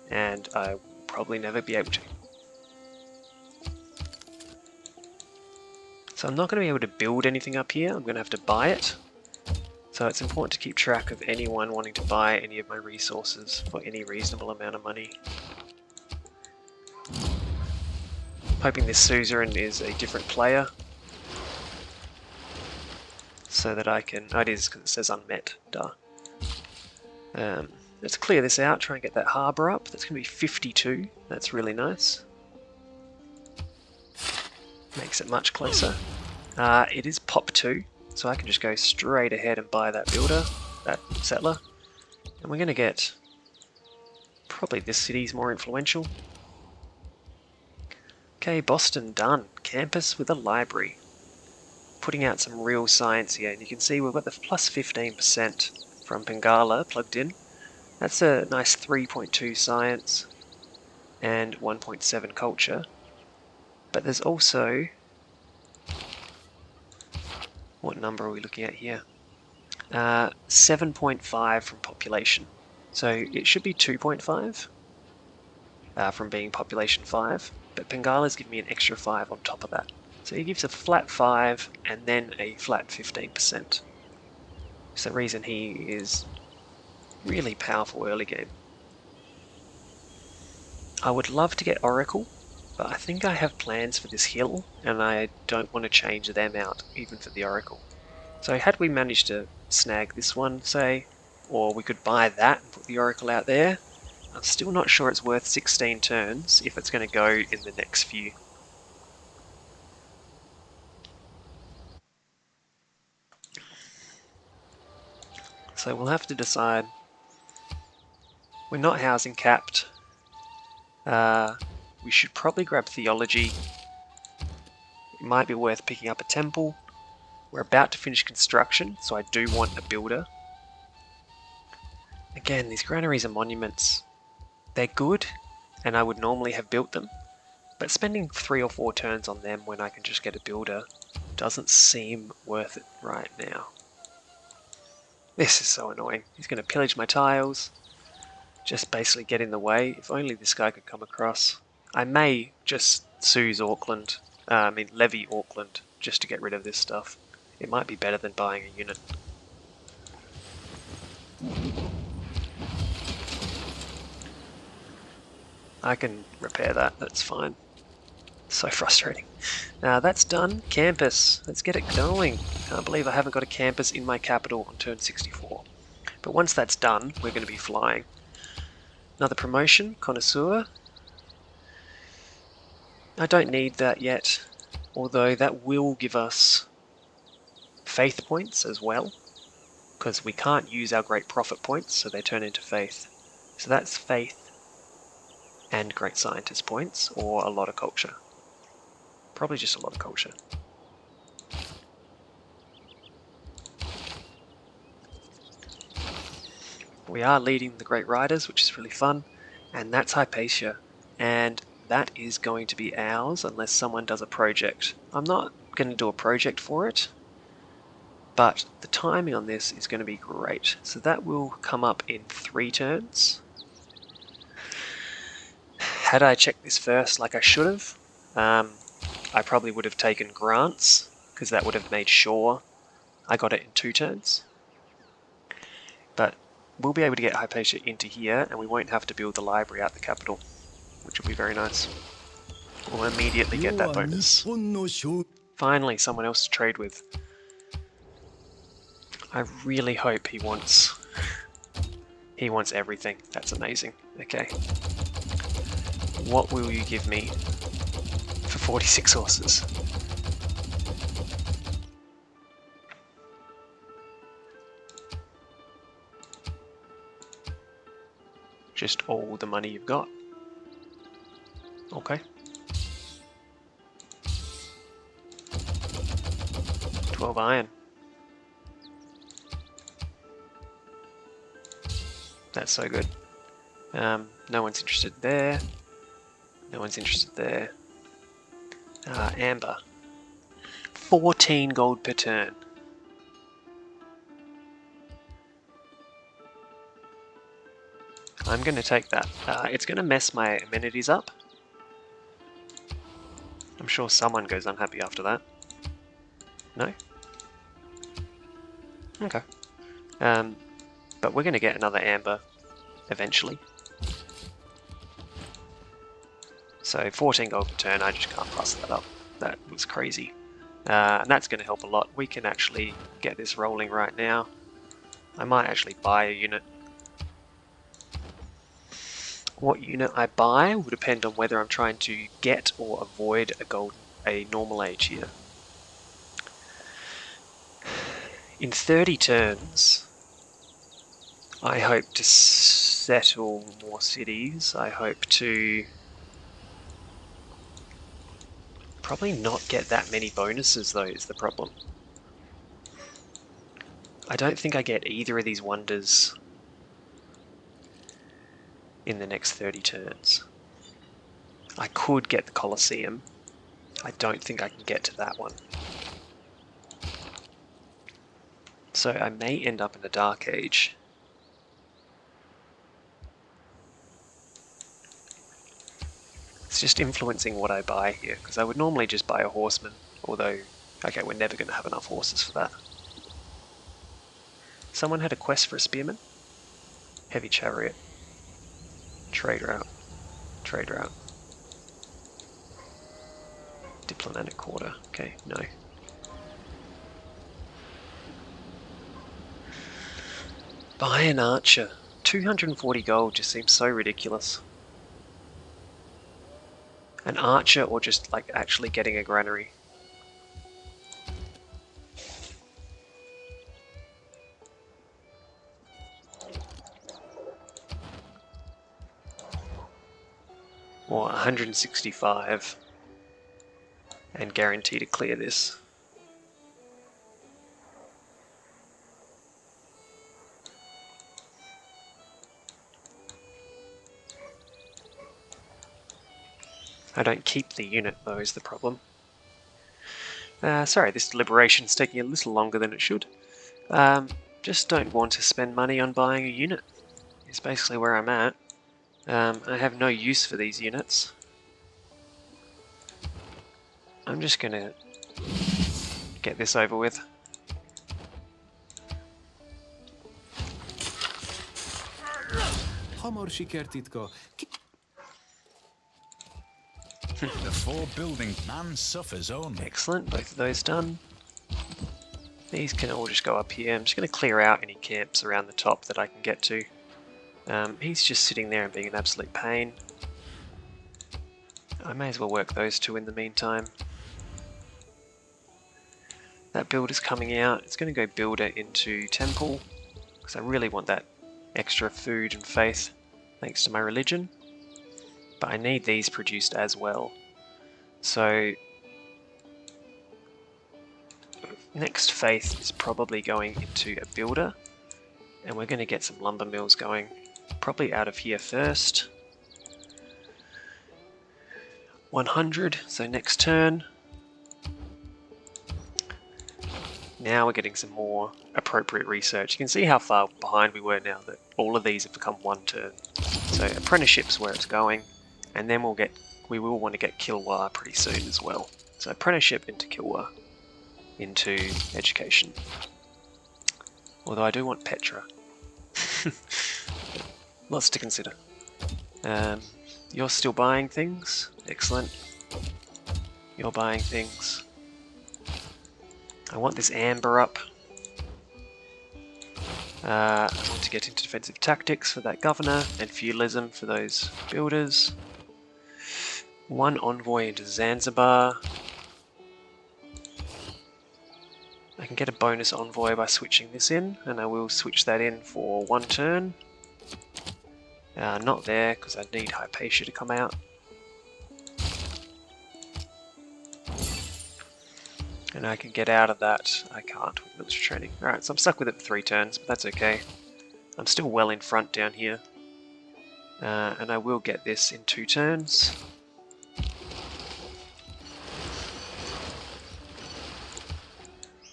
and I will probably never be able to. So I'm not going to be able to build anything up here. I'm going to have to buy it. So it's important to keep track of anyone wanting to buy any of my resources for any reasonable amount of money. Hoping this suzerain is a different player. So that I can... Oh, it is, because it says unmet. Duh. Let's clear this out, try and get that harbour up. That's going to be 52. That's really nice. Makes it much closer. It is pop 2, so I can just go straight ahead and buy that builder, that settler. And we're going to get... Probably this city's more influential. Okay, Boston done. Campus with a library. Putting out some real science here, and you can see we've got the plus 15% from Bengala plugged in. That's a nice 3.2 science and 1.7 culture. But there's also... What number are we looking at here? 7.5 from population. So it should be 2.5 from being population 5. But Bengala's given me an extra 5 on top of that. So he gives a flat 5 and then a flat 15%. It's the reason he is really powerful early game. I would love to get Oracle, but I think I have plans for this hill and I don't want to change them out even for the Oracle. So had we managed to snag this one, say, or we could buy that and put the Oracle out there, I'm still not sure it's worth 16 turns if it's going to go in the next few. So we'll have to decide. We're not housing capped. We should probably grab theology. It might be worth picking up a temple. We're about to finish construction, so I do want a builder. Again, these granaries and monuments, they're good, and I would normally have built them, but spending 3 or 4 turns on them when I can just get a builder doesn't seem worth it right now. This is so annoying. He's going to pillage my tiles. Just basically get in the way. If only this guy could come across. I may just levy Auckland just to get rid of this stuff. It might be better than buying a unit. I can repair that, that's fine. So frustrating. Now that's done. Campus. Let's get it going. Can't believe I haven't got a campus in my capital on turn 64. But once that's done, we're going to be flying. Another promotion, Connoisseur. I don't need that yet, although that will give us faith points as well, because we can't use our great prophet points, so they turn into faith. So that's faith and great scientist points, or a lot of culture. Probably just a lot of culture. We are leading the Great Riders, which is really fun, and that's Hypatia, and that is going to be ours unless someone does a project. I'm not going to do a project for it, but the timing on this is going to be great. So that will come up in 3 turns. Had I checked this first like I should have, I probably would have taken grants, because that would have made sure I got it in 2 turns. But we'll be able to get Hypatia into here, and we won't have to build the library out the capital, which will be very nice. We'll immediately get that bonus. Finally, someone else to trade with. I really hope he wants everything. That's amazing. Okay. What will you give me for 46 horses? just all the money you've got. Okay. 12 iron. That's so good. No one's interested there. No one's interested there. Amber. 14 gold per turn. I'm going to take that. It's going to mess my amenities up. I'm sure someone goes unhappy after that. No? Okay. But we're going to get another amber eventually. So 14 gold per turn, I just can't pass that up. That was crazy. And that's going to help a lot. We can actually get this rolling right now. I might actually buy a unit. What unit I buy will depend on whether I'm trying to get or avoid a normal age here. In 30 turns, I hope to settle more cities. I hope to probably not get that many bonuses though is the problem. I don't think I get either of these wonders in the next 30 turns. I could get the Colosseum. I don't think I can get to that one. So I may end up in the Dark Age. It's just influencing what I buy here, because I would normally just buy a horseman, although, okay, we're never going to have enough horses for that. Someone had a quest for a spearman? Heavy chariot. Trade route. Trade route. Diplomatic quarter. Okay, no. Buy an archer. 240 gold just seems so ridiculous. An archer or just like actually getting a granary? Or 165 and guarantee to clear this. I don't keep the unit though is the problem. Sorry, this deliberation's taking a little longer than it should. Just don't want to spend money on buying a unit. It's basically where I'm at. I have no use for these units. I'm just gonna get this over with. The 4 building man suffers only. Excellent, both of those done. These can all just go up here. I'm just going to clear out any camps around the top that I can get to. He's just sitting there and being an absolute pain. I may as well work those two in the meantime. That builder's coming out. It's going to go builder into temple, because I really want that extra food and faith thanks to my religion. But I need these produced as well. So next faith is probably going into a builder, and we're going to get some lumber mills going probably out of here first. 100, so next turn. Now we're getting some more appropriate research. You can see how far behind we were now that all of these have become 1 turn. So apprenticeship's where it's going, and then we will want to get Kilwa pretty soon as well. So apprenticeship into Kilwa, into education. Although I do want Petra. Lots to consider. You're still buying things. Excellent. You're buying things. I want this amber up. I want to get into defensive tactics for that governor and feudalism for those builders. 1 envoy into Zanzibar. I can get a bonus envoy by switching this in, and I will switch that in for 1 turn. Not there, because I need Hypatia to come out. And I can get out of that. I can't with military training. Alright, so I'm stuck with it for 3 turns, but that's okay. I'm still well in front down here. And I will get this in 2 turns.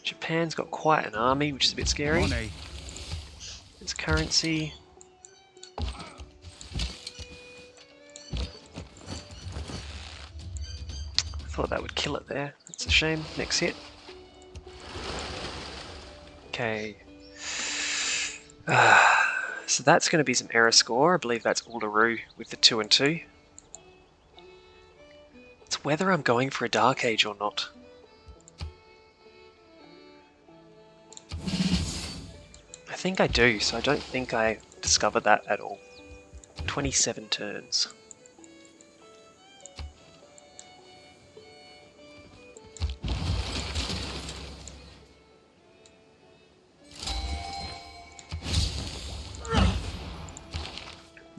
Japan's got quite an army, which is a bit scary. Money. It's currency. Thought that would kill it there. That's a shame. Next hit. Okay. So that's going to be some error score. I believe that's Uluru with the 2 and 2. It's whether I'm going for a Dark Age or not. I think I do, so I don't think I discovered that at all. 27 turns.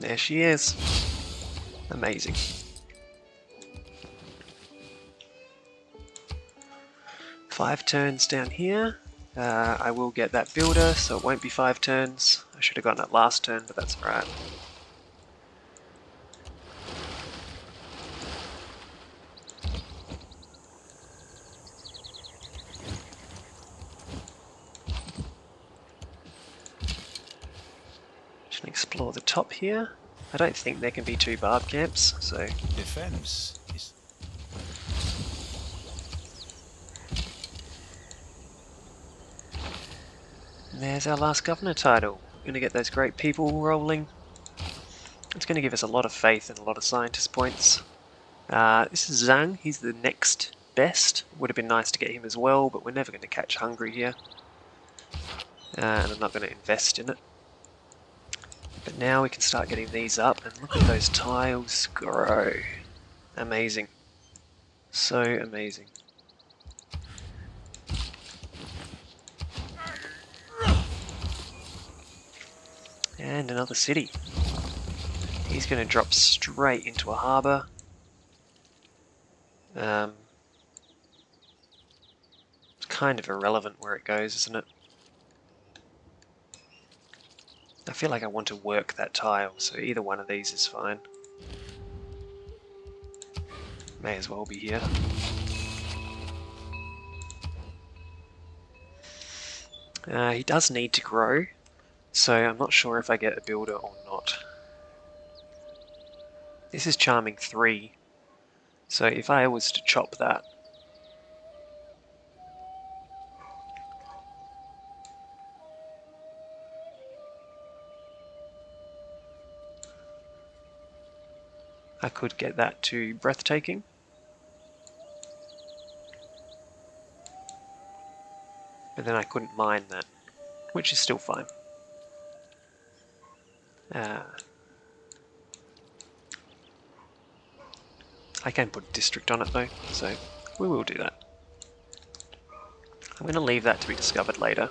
There she is. Amazing. Five turns down here. I will get that builder, so it won't be 5 turns. I should have gotten it last turn, but that's alright. Just explore the top here. I don't think there can be 2 barb camps, so... Defense is... And there's our last governor title. Gonna get those great people rolling. It's gonna give us a lot of faith and a lot of scientist points. This is Zhang, he's the next best. Would have been nice to get him as well, but we're never going to catch Hungary here. And I'm not going to invest in it. But now we can start getting these up, and look at those tiles grow. Amazing. So amazing. And another city. He's going to drop straight into a harbour. It's kind of irrelevant where it goes, isn't it? I feel like I want to work that tile, so either one of these is fine. May as well be here. He does need to grow, so I'm not sure if I get a builder or not. This is Charming 3, so if I was to chop that, I could get that to Breathtaking. But then I couldn't mine that, which is still fine. I can put a district on it though, so we will do that. I'm going to leave that to be discovered later.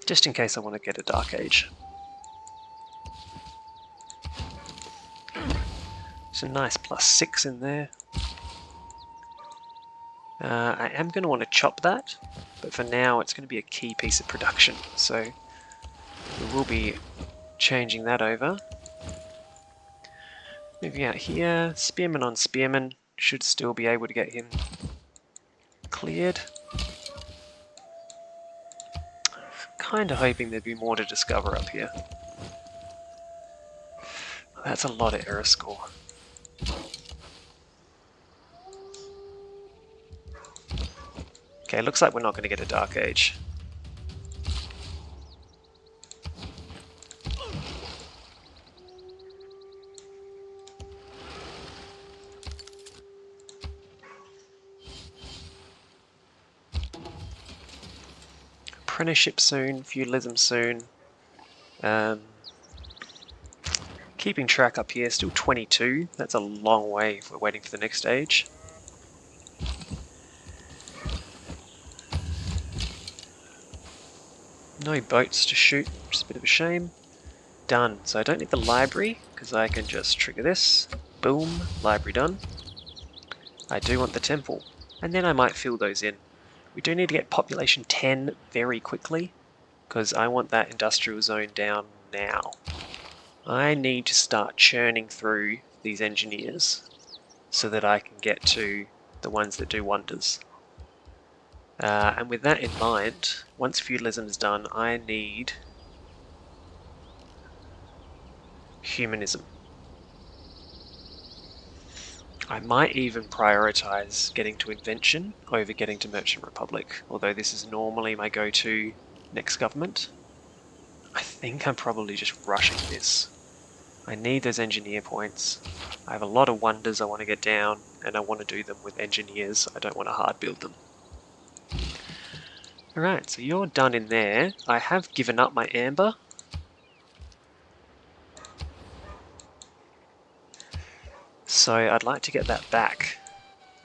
Just in case I want to get a Dark Age. Some nice +6 in there. I am going to want to chop that, but for now it's going to be a key piece of production, so we will be changing that over. Moving out here, Spearman on Spearman, should still be able to get him cleared. Kind of hoping there'd be more to discover up here. That's a lot of error score. Okay, looks like we're not going to get a Dark Age. Apprenticeship soon, feudalism soon. Keeping track up here, still 22. That's a long way if we're waiting for the next stage. No boats to shoot, which is a bit of a shame. Done. So I don't need the library, because I can just trigger this. Boom, library done. I do want the temple, and then I might fill those in. We do need to get population 10 very quickly, because I want that industrial zone down now. I need to start churning through these engineers so that I can get to the ones that do wonders. And with that in mind, once feudalism is done, I need humanism. I might even prioritize getting to invention over getting to Merchant Republic, although this is normally my go-to next government. I think I'm probably just rushing this. I need those engineer points. I have a lot of wonders I want to get down, and I want to do them with engineers. I don't want to hard build them. Alright, so you're done in there. I have given up my amber. So I'd like to get that back.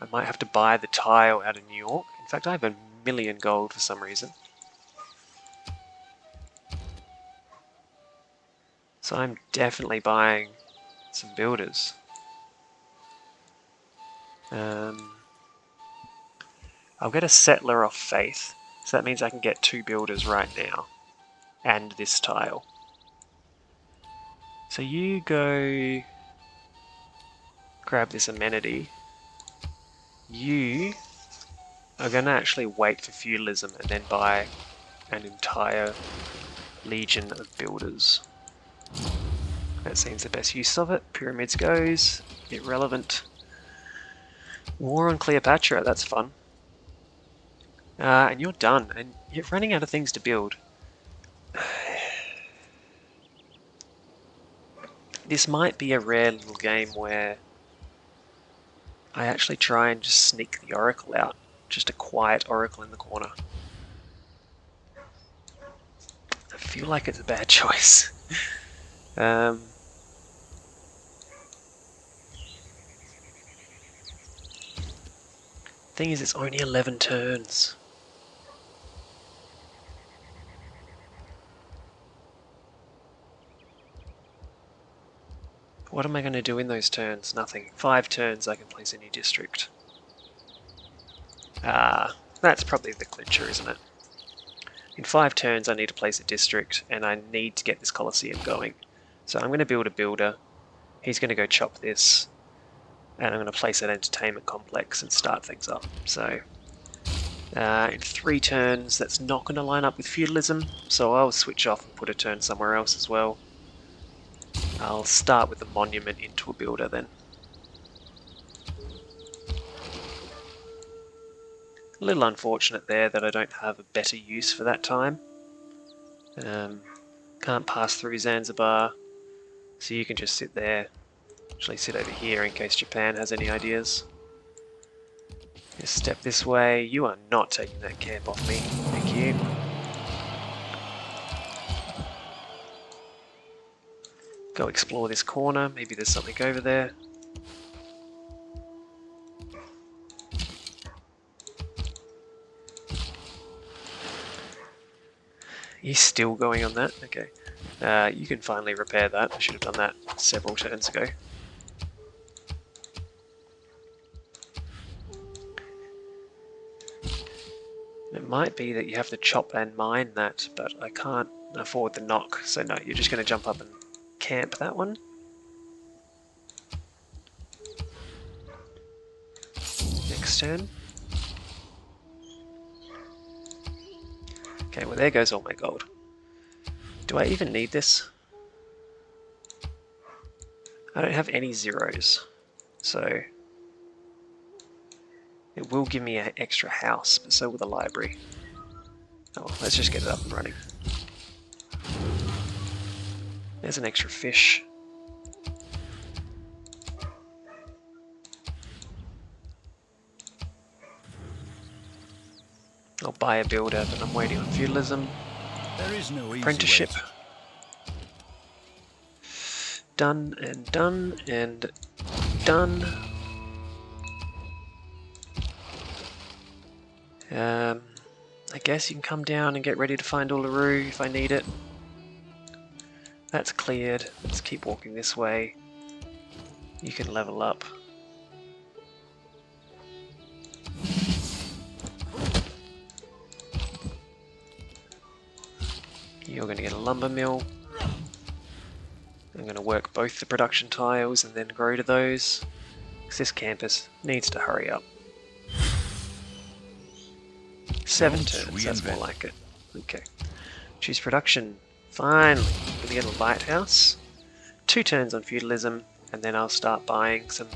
I might have to buy the tile out of New York. In fact, I have 1,000,000 gold for some reason. So I'm definitely buying some builders. I'll get a settler off Faith, so that means I can get 2 builders right now, and this tile. So you go grab this amenity. You are going to actually wait for feudalism and then buy an entire legion of builders. That seems the best use of it. Pyramids goes, irrelevant. War on Cleopatra, that's fun. And you're done, and you're running out of things to build. This might be a rare little game where I actually try and just sneak the Oracle out. Just a quiet Oracle in the corner. I feel like it's a bad choice. Thing is, it's only 11 turns. What am I going to do in those turns? Nothing. 5 turns I can place a new district. That's probably the clincher, isn't it? In 5 turns I need to place a district, and I need to get this Colosseum going. So I'm going to build a builder. He's going to go chop this, and I'm going to place an entertainment complex and start things up. So in 3 turns, that's not going to line up with feudalism, so I'll switch off and put a turn somewhere else as well. I'll start with the monument into a builder then. A little unfortunate there that I don't have a better use for that time. Can't pass through Zanzibar, so you can just sit there. Actually sit over here in case Japan has any ideas. Just step this way. You are not taking that camp off me. Thank you. Go explore this corner. Maybe there's something over there. He's still going on that? Okay. You can finally repair that. I should have done that several turns ago. It might be that you have to chop and mine that, but I can't afford the knock, so no, you're just going to jump up and camp that one. Next turn. Okay, well there goes all my gold. Do I even need this? I don't have any zeros, so it will give me an extra house, but so will the library. Oh, let's just get it up and running. There's an extra fish. I'll buy a builder, but I'm waiting on feudalism. There is no easy Apprenticeship. way Done and done and done. I guess you can come down and get ready to find Uluru if I need it. That's cleared. Let's keep walking this way. You can level up. You're going to get a lumber mill. I'm going to work both the production tiles and then grow to those, because this campus needs to hurry up. 7 turns, that's more like it. Okay. Choose production. Finally, I'm going to get a lighthouse. 2 turns on feudalism, and then I'll start buying some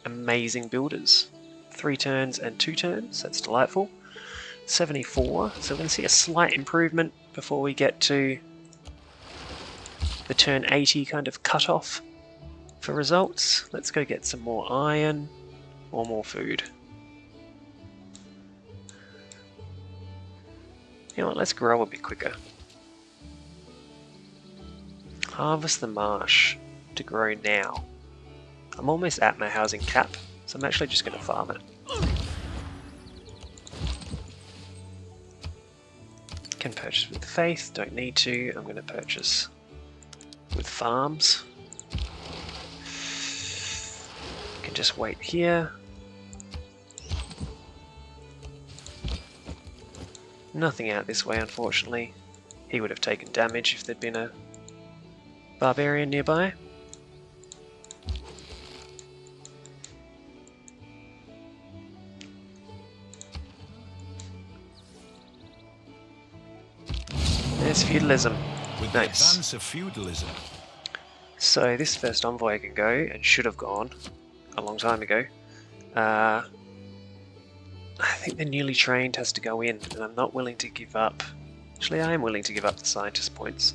amazing builders. 3 turns and 2 turns, that's delightful. 74, so we're going to see a slight improvement before we get to the turn 80 kind of cutoff for results. Let's go get some more iron or more food. You know what, let's grow a bit quicker. Harvest the marsh to grow now. I'm almost at my housing cap, so I'm actually just going to farm it. Can purchase with faith, don't need to. I'm going to purchase with farms. Can just wait here. Nothing out this way, unfortunately. He would have taken damage if there'd been a barbarian nearby. There's feudalism. With Nice. the advance of feudalism, So this first envoy can go, and should have gone a long time ago. I think the newly trained has to go in, and I'm not willing to give up. Actually, I am willing to give up the scientist points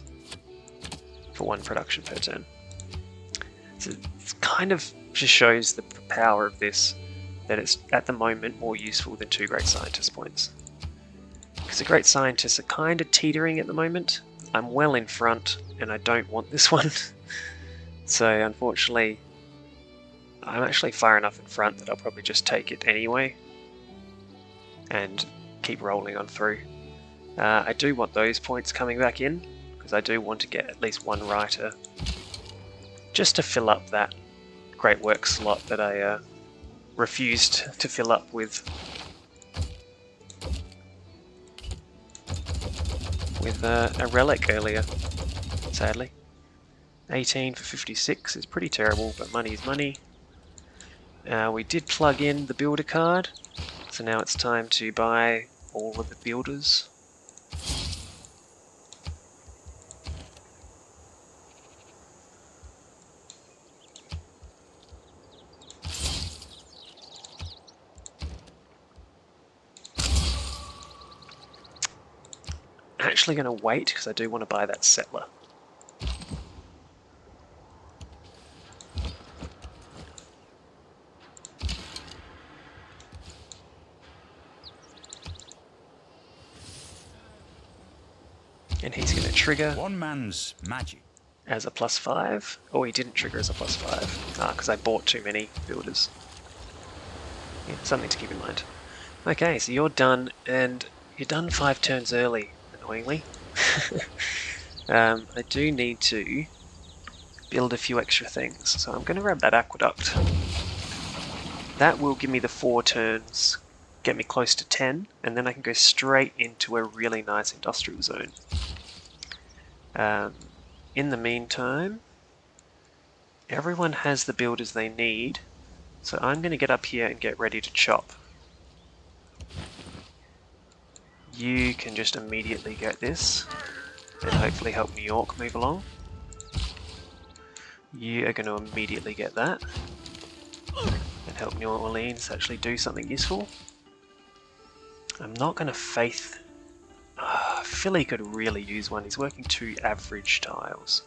for 1 production per turn. So it kind of just shows the power of this, that it's at the moment more useful than 2 great scientist points. Because the great scientists are kind of teetering at the moment. I'm well in front, and I don't want this one. So unfortunately, I'm actually far enough in front that I'll probably just take it anyway and keep rolling on through. I do want those points coming back in, because I do want to get at least 1 writer just to fill up that great work slot that I refused to fill up with a relic earlier, sadly. 18 for 56 is pretty terrible, but money is money. We did plug in the builder card, so now it's time to buy all of the builders. I'm actually going to wait because I do want to buy that settler. And he's going to trigger one man's magic as a +5. Oh, he didn't trigger as a +5. Because I bought too many builders. Yeah, something to keep in mind. Okay, so you're done, and you're done 5 turns early, annoyingly. I do need to build a few extra things, so I'm going to grab that aqueduct. That will give me the 4 turns, get me close to 10, and then I can go straight into a really nice industrial zone. In the meantime, everyone has the builders they need, so I'm going to get up here and get ready to chop. You can just immediately get this, and hopefully help New York move along. You are going to immediately get that, and help New Orleans actually do something useful. I'm not going to faith... Philly could really use one. He's working 2 average tiles.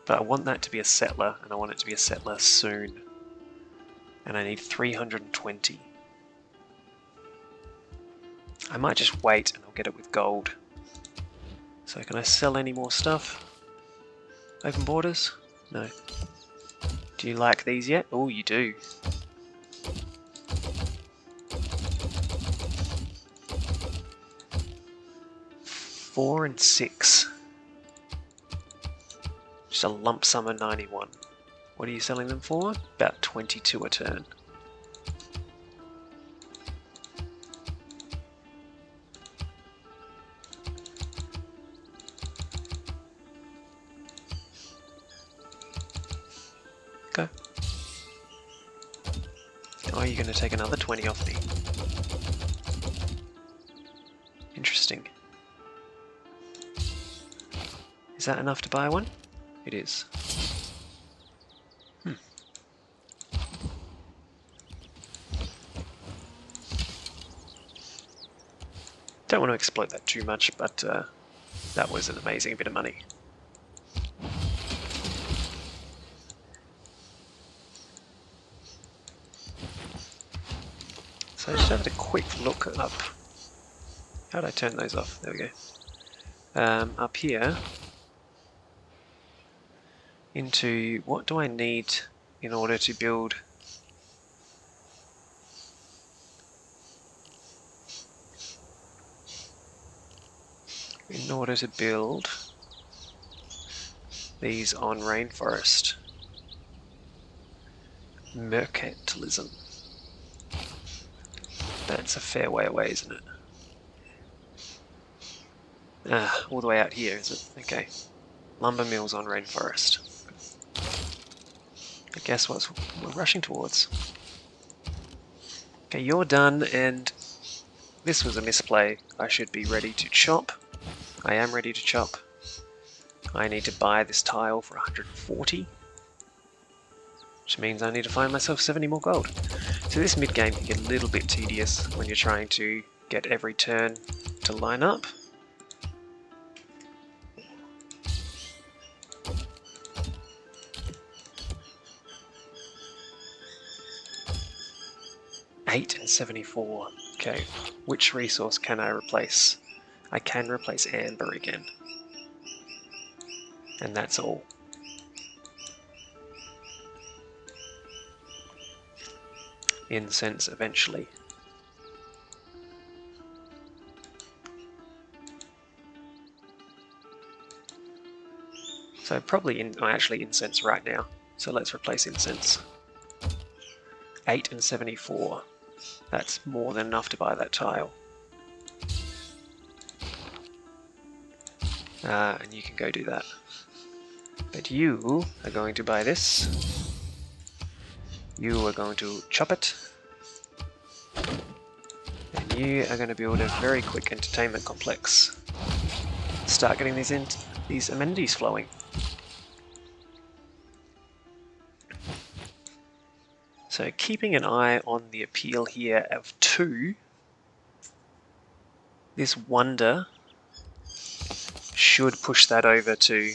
But I want that to be a settler, and I want it to be a settler soon. And I need 320. I might just wait and I'll get it with gold. So can I sell any more stuff? Open borders? No. Do you like these yet? Oh, you do. 4 and 6. Just a lump sum of 91. What are you selling them for? About 22 a turn. Go. Oh, you're going to take another 20 off me. Interesting. Is that enough to buy one? It is. Don't want to exploit that too much, but that was an amazing bit of money. So just have a quick look up. How did I turn those off? There we go. Up here, into what do I need in order to build these on rainforest. Mercantilism. That's a fair way away, isn't it? All the way out here, is it? Okay. Lumber mills on rainforest. I guess what we're rushing towards. Okay, you're done, and this was a misplay. I should be ready to chop. I am ready to chop. I need to buy this tile for 140, which means I need to find myself 70 more gold. So this mid-game can get a little bit tedious when you're trying to get every turn to line up. $8 and 74. Okay, which resource can I replace? I can replace amber again. And that's all. Incense eventually. So probably actually incense right now. So let's replace incense. 8 and 74. That's more than enough to buy that tile. And you can go do that. But you are going to buy this. You are going to chop it. And you are going to build a very quick entertainment complex. Start getting these amenities flowing. So keeping an eye on the appeal here of 2, this wonder should push that over to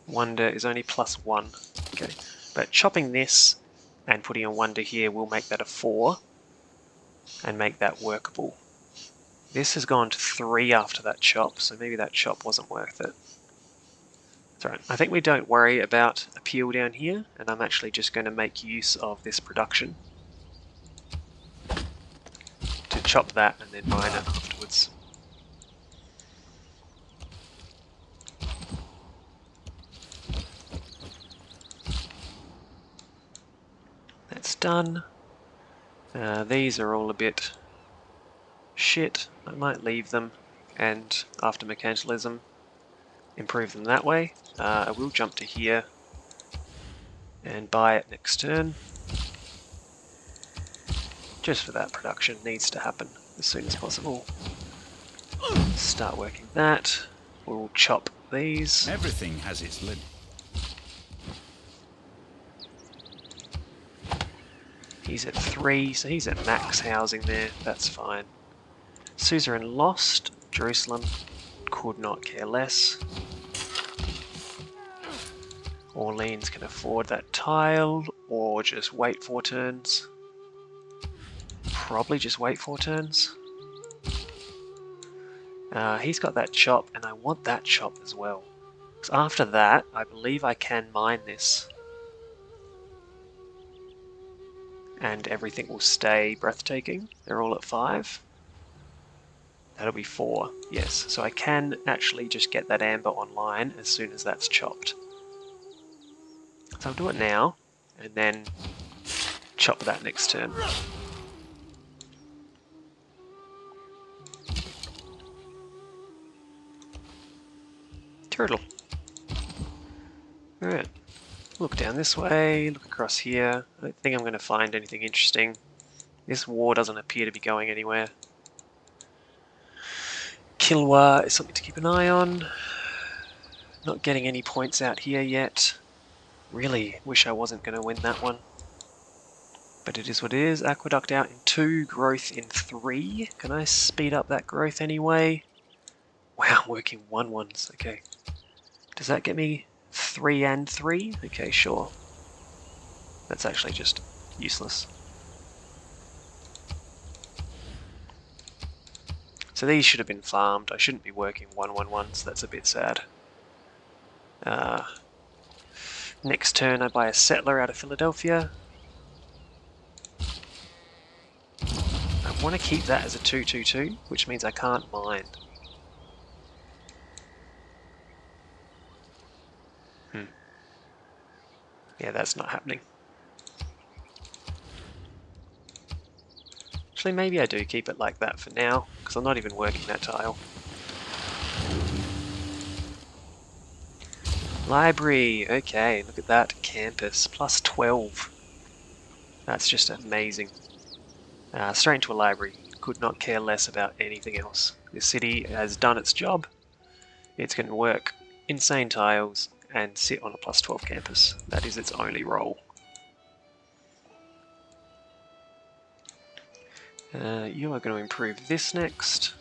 wonder is only +1. Okay, but chopping this and putting a wonder here will make that a 4 and make that workable. This has gone to 3 after that chop, so maybe that chop wasn't worth it. That's right. I think we don't worry about appeal down here, and I'm actually just going to make use of this production to chop that and then mine it afterwards. That's done. These are all a bit shit. I might leave them, and after mercantilism, improve them that way. I will jump to here and buy it next turn. Just for that production needs to happen as soon as possible. Start working that. We'll chop these. Everything has its limit. He's at 3, so he's at max housing there. That's fine. Suzerain lost. Jerusalem could not care less. Orleans can afford that tile, or just wait 4 turns. Probably just wait 4 turns. He's got that chop, and I want that chop as well. So after that, I believe I can mine this. and everything will stay breathtaking. They're all at 5. That'll be 4, yes. So I can actually just get that amber online as soon as that's chopped. So I'll do it now, and then chop that next turn. Turtle. Alright. Look down this way, look across here. I don't think I'm going to find anything interesting. This war doesn't appear to be going anywhere. Kilwa is something to keep an eye on. Not getting any points out here yet. Really wish I wasn't going to win that one. But it is what it is. Aqueduct out in 2, growth in 3. Can I speed up that growth anyway? Wow, working 1-1s. Okay. Does that get me 3 and 3? Okay, sure. That's actually just useless. So these should have been farmed. I shouldn't be working 1-1-1s. That's a bit sad. Next turn I buy a settler out of Philadelphia. I want to keep that as a 2-2-2, which means I can't mine. Yeah, that's not happening. Actually, maybe I do keep it like that for now, because I'm not even working that tile. Library, okay, look at that. Campus, plus 12. That's just amazing. Straight into a library. Could not care less about anything else. This city has done its job. It's going to work insane tiles and sit on a plus 12 campus. That is its only role. You are going to improve this next.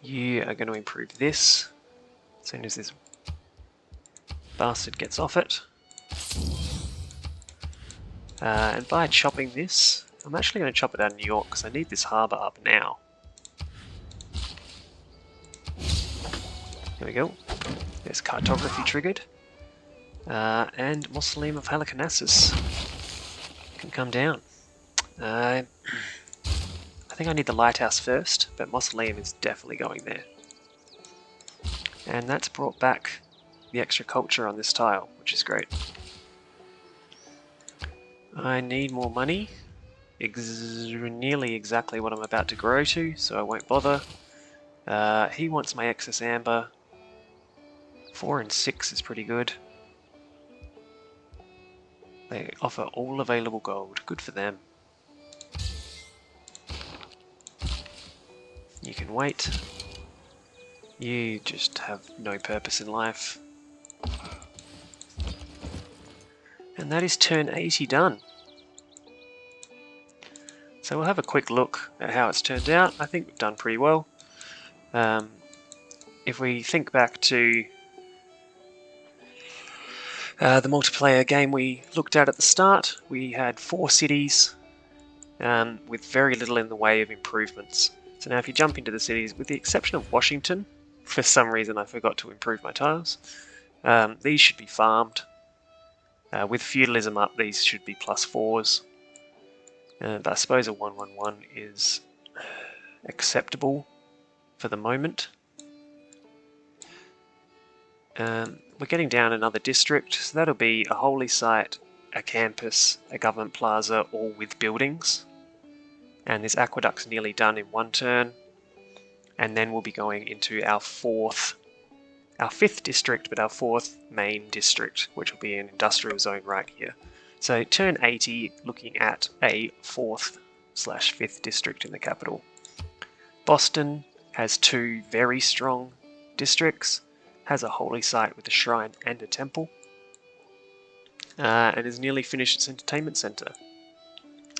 You are going to improve this as soon as this bastard gets off it. And by chopping this, I'm actually going to chop it out of New York because I need this harbour up now. There we go. There's cartography triggered. And Mausoleum of Halicarnassus can come down. I think I need the lighthouse first, but Mausoleum is definitely going there. And that's brought back the extra culture on this tile, which is great. I need more money. Nearly exactly what I'm about to grow to, so I won't bother. He wants my excess amber. 4 and 6 is pretty good. They offer all available gold. Good for them. You can wait. You just have no purpose in life. And that is turn 80 done. So we'll have a quick look at how it's turned out. I think we've done pretty well. If we think back to the multiplayer game we looked at the start, we had 4 cities with very little in the way of improvements. So now if you jump into the cities, with the exception of Washington, for some reason I forgot to improve my tiles, these should be farmed. With feudalism up, these should be plus 4s. But I suppose a 1-1-1 is acceptable for the moment. We're getting down another district, so that'll be a holy site, a campus, a government plaza, all with buildings. And this aqueduct's nearly done in 1 turn. And then we'll be going into our 5th district, but our 4th main district, which will be an industrial zone right here. So turn 80, looking at a 4th/5th district in the capital. Boston has 2 very strong districts, has a holy site with a shrine and a temple, and has nearly finished its entertainment center,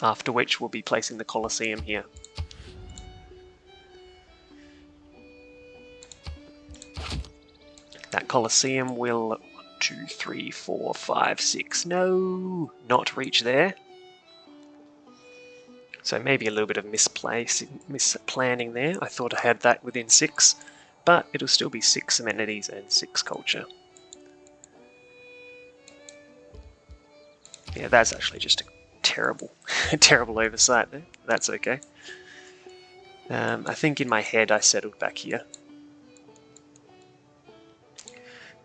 after which we'll be placing the Colosseum here. That Colosseum will 1, 2, 3, 4, 5, 6, no, not reach there. So maybe a little bit of misplanning there. I thought I had that within 6, but it'll still be 6 amenities and 6 culture. Yeah, that's actually just a terrible, terrible oversight there. That's okay. I think in my head I settled back here.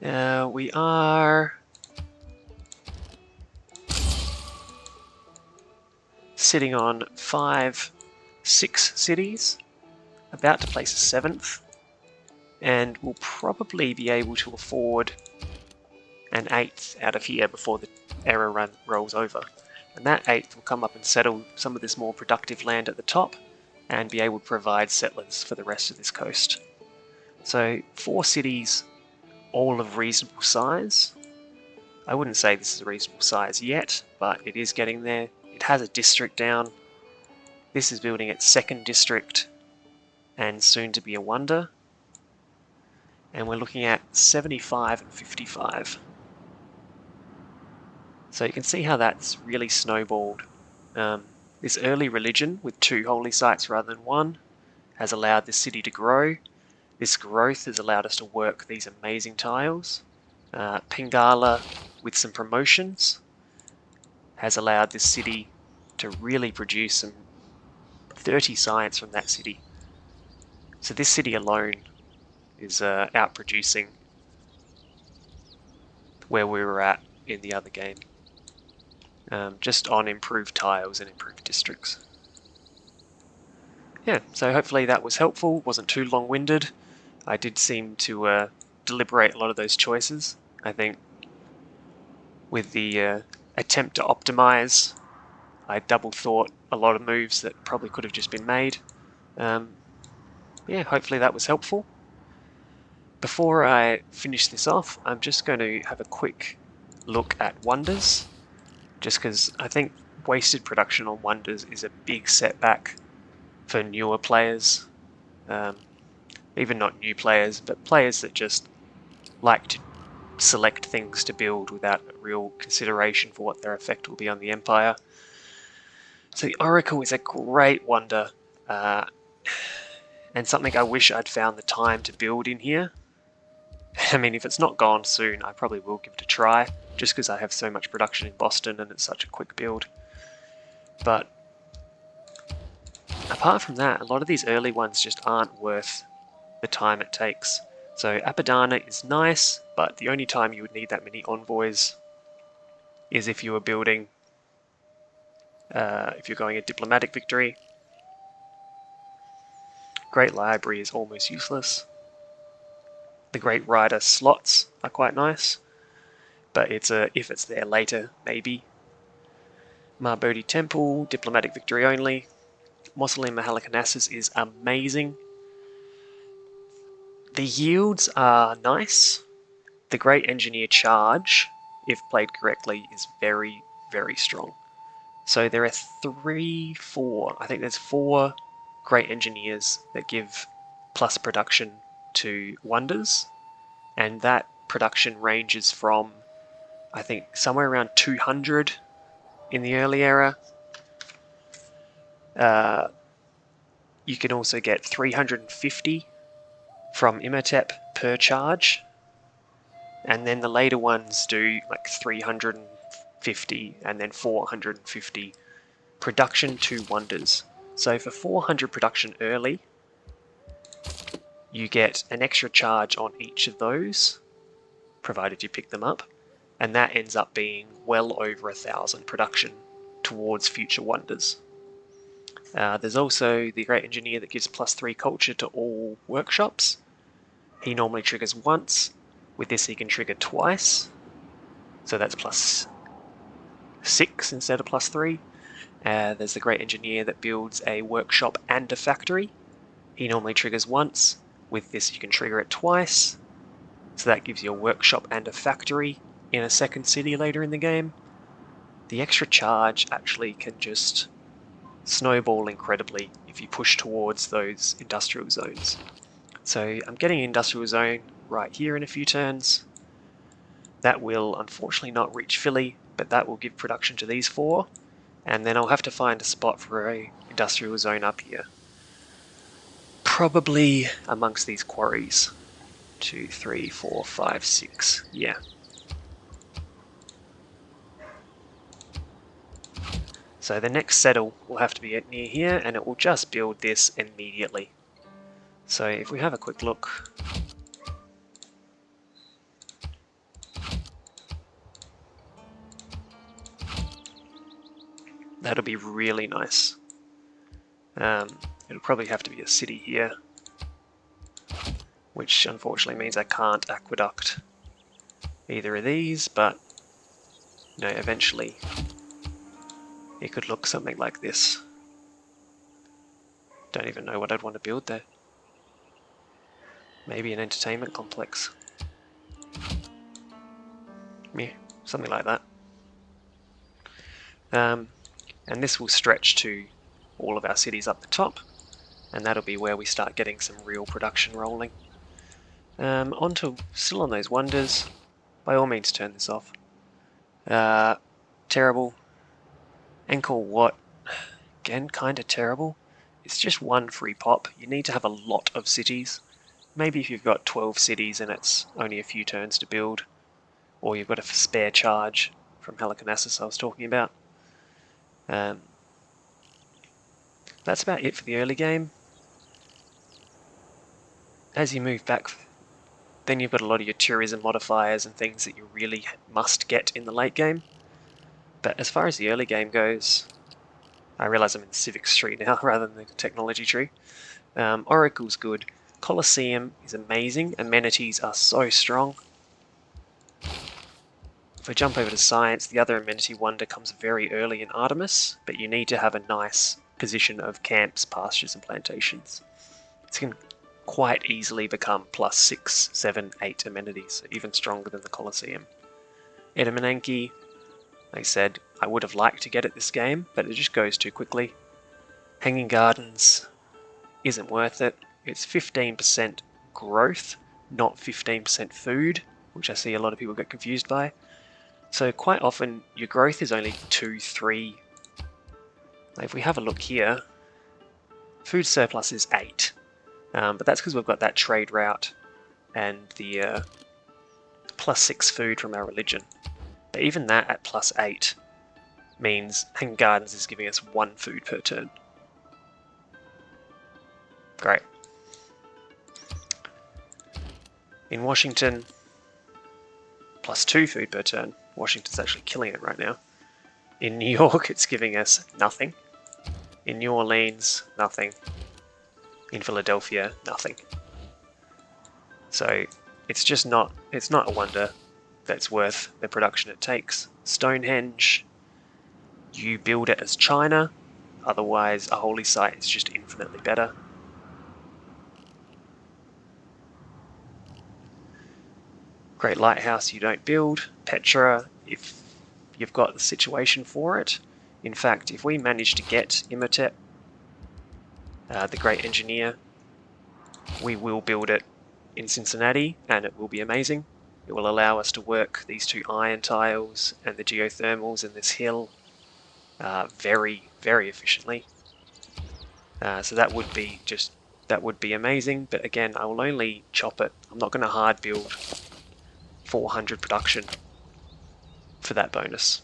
We are sitting on 6 cities, about to place a 7th, and we'll probably be able to afford an 8th out of here before the error run rolls over. And that 8th will come up and settle some of this more productive land at the top and be able to provide settlers for the rest of this coast. So 4 cities, all of reasonable size. I wouldn't say this is a reasonable size yet, but it is getting there. It has a district down. This is building its 2nd district and soon to be a wonder. And we're looking at 75 and 55. So you can see how that's really snowballed. This early religion with 2 holy sites rather than 1 has allowed this city to grow. This growth has allowed us to work these amazing tiles. Pingala, with some promotions, has allowed this city to really produce some 30 science from that city. So this city alone is outproducing where we were at in the other game. Just on improved tiles and improved districts. Yeah, so hopefully that was helpful, wasn't too long-winded. I did seem to deliberate a lot of those choices. I think with the attempt to optimize, I double thought a lot of moves that probably could have just been made. Yeah, hopefully that was helpful. Before I finish this off, I'm just going to have a quick look at wonders, just because I think wasted production on wonders is a big setback for newer players. Even not new players, but players that just like to select things to build without real consideration for what their effect will be on the Empire. So the Oracle is a great wonder, and something I wish I'd found the time to build in here. I mean, if it's not gone soon, I probably will give it a try, just because I have so much production in Boston and it's such a quick build. But apart from that, a lot of these early ones just aren't worth the time it takes. So Apadana is nice, but the only time you would need that many envoys is if you were building, if you're going a diplomatic victory. Great Library is almost useless. The Great Rider slots are quite nice, but if it's there later, maybe. Marbodi Temple, diplomatic victory only. Mausoleum of Halicarnassus is amazing. The yields are nice. The Great Engineer Charge, if played correctly, is very, very strong. So there are 4, I think there's 4 Great Engineers that give plus production to Wonders, and that production ranges from, I think, somewhere around 200 in the early era. You can also get 350 from Imhotep per charge, and then the later ones do like 350 and then 450 production to Wonders. So for 400 production early, you get an extra charge on each of those, provided you pick them up, and that ends up being well over 1,000 production towards future Wonders. There's also the Great Engineer that gives +3 culture to all workshops. He normally triggers once. With this he can trigger twice, so that's +6 instead of +3. There's the Great Engineer that builds a workshop and a factory. He normally triggers once. With this you can trigger it twice, so that gives you a workshop and a factory in a second city later in the game. The extra charge actually can just snowball incredibly if you push towards those industrial zones. So I'm getting an industrial zone right here in a few turns. That will unfortunately not reach Philly, but that will give production to these 4, and then I'll have to find a spot for a industrial zone up here. Probably amongst these quarries. 2, 3, 4, 5, 6. Yeah. So the next settle will have to be near here, and it will just build this immediately. So if we have a quick look, that'll be really nice. It'll probably have to be a city here, which unfortunately means I can't aqueduct either of these, but you know, eventually it could look something like this. Don't even know what I'd want to build there. Maybe an entertainment complex. Yeah, something like that. And this will stretch to all of our cities up the top, and that'll be where we start getting some real production rolling. Still on those wonders. By all means turn this off. Terrible. Angkor Wat, again, kind of terrible. It's just one free pop. You need to have a lot of cities. Maybe if you've got 12 cities and it's only a few turns to build, or you've got a spare charge from Halicarnassus I was talking about. That's about it for the early game. As you move back, then you've got a lot of your tourism modifiers and things that you really must get in the late game. But as far as the early game goes, I realise I'm in the civics tree now rather than the technology tree. Oracle's good. Colosseum is amazing. Amenities are so strong. If I jump over to science, the other amenity wonder comes very early in Artemis, but you need to have a nice position of camps, pastures and plantations. It can quite easily become plus 6, 7, 8 amenities, even stronger than the Colosseum. Edamananke, like I said, I would have liked to get it this game, but it just goes too quickly. Hanging Gardens isn't worth it. It's 15% growth, not 15% food, which I see a lot of people get confused by. So quite often your growth is only 2, 3. If we have a look here, food surplus is 8. But that's because we've got that trade route and the plus 6 food from our religion. But even that at plus 8 means Hanging Gardens is giving us 1 food per turn. Great. In Washington, plus 2 food per turn. Washington's actually killing it right now. In New York, it's giving us nothing. In New Orleans, nothing. In Philadelphia, nothing. So it's just not, it's not a wonder that's worth the production it takes. Stonehenge, you build it as China, otherwise a holy site is just infinitely better. Great Lighthouse you don't build. Petra, if you've got the situation for it. In fact, if we manage to get Imhotep, the Great Engineer, we will build it in Cincinnati and it will be amazing. It will allow us to work these 2 iron tiles and the geothermals in this hill very, very efficiently. So that would be amazing, but again, I will only chop it. I'm not going to hard build 400 production for that bonus.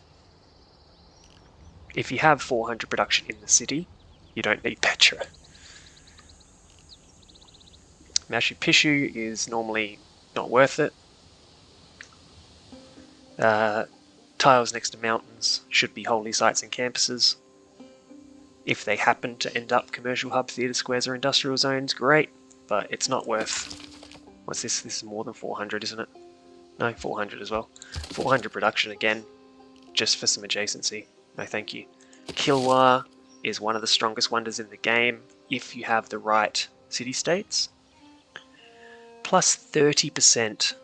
If you have 400 production in the city, you don't need Petra. Machu Picchu is normally not worth it. Tiles next to mountains should be holy sites and campuses. If they happen to end up commercial hub, theatre squares or industrial zones, great, but it's not worth... What's this? This is more than 400, isn't it? No, 400 as well. 400 production again, just for some adjacency. No thank you. Kilwa is one of the strongest wonders in the game if you have the right city-states. Plus 30%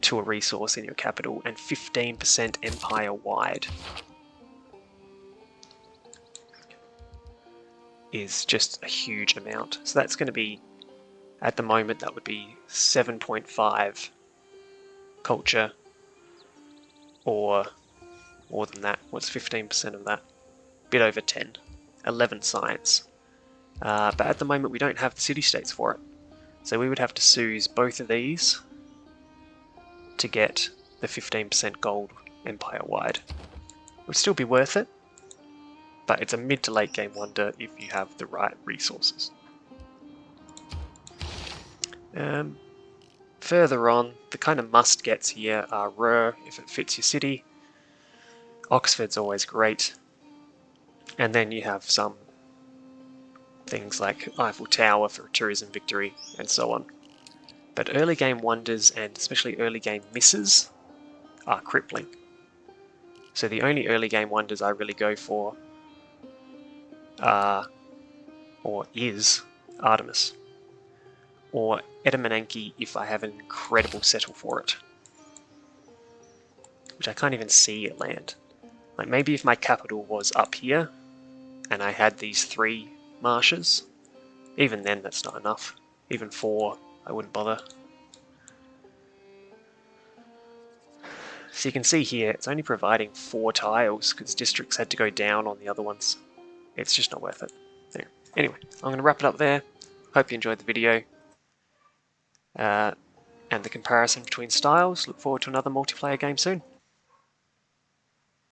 to a resource in your capital and 15% empire-wide is just a huge amount. So that's going to be, at the moment, that would be 7.5 culture, or more than that. What's 15% of that? A bit over 10. 11 science. But at the moment we don't have the city-states for it. So we would have to seize both of these to get the 15% gold empire-wide. It would still be worth it, but it's a mid to late game wonder if you have the right resources. Further on, the kind of must-gets here are Ruhr, if it fits your city. Oxford's always great. And then you have some things like Eiffel Tower for tourism victory, and so on. But early game wonders, and especially early game misses, are crippling. So the only early game wonders I really go for are, or is, Artemis. Or Edamanenki if I have an incredible settle for it. Which I can't even see it land. Like maybe if my capital was up here, and I had these 3 marshes, even then that's not enough. Even 4, I wouldn't bother. So you can see here, it's only providing 4 tiles, because districts had to go down on the other ones. It's just not worth it. There. Anyway, I'm going to wrap it up there. Hope you enjoyed the video. And the comparison between styles. Look forward to another multiplayer game soon.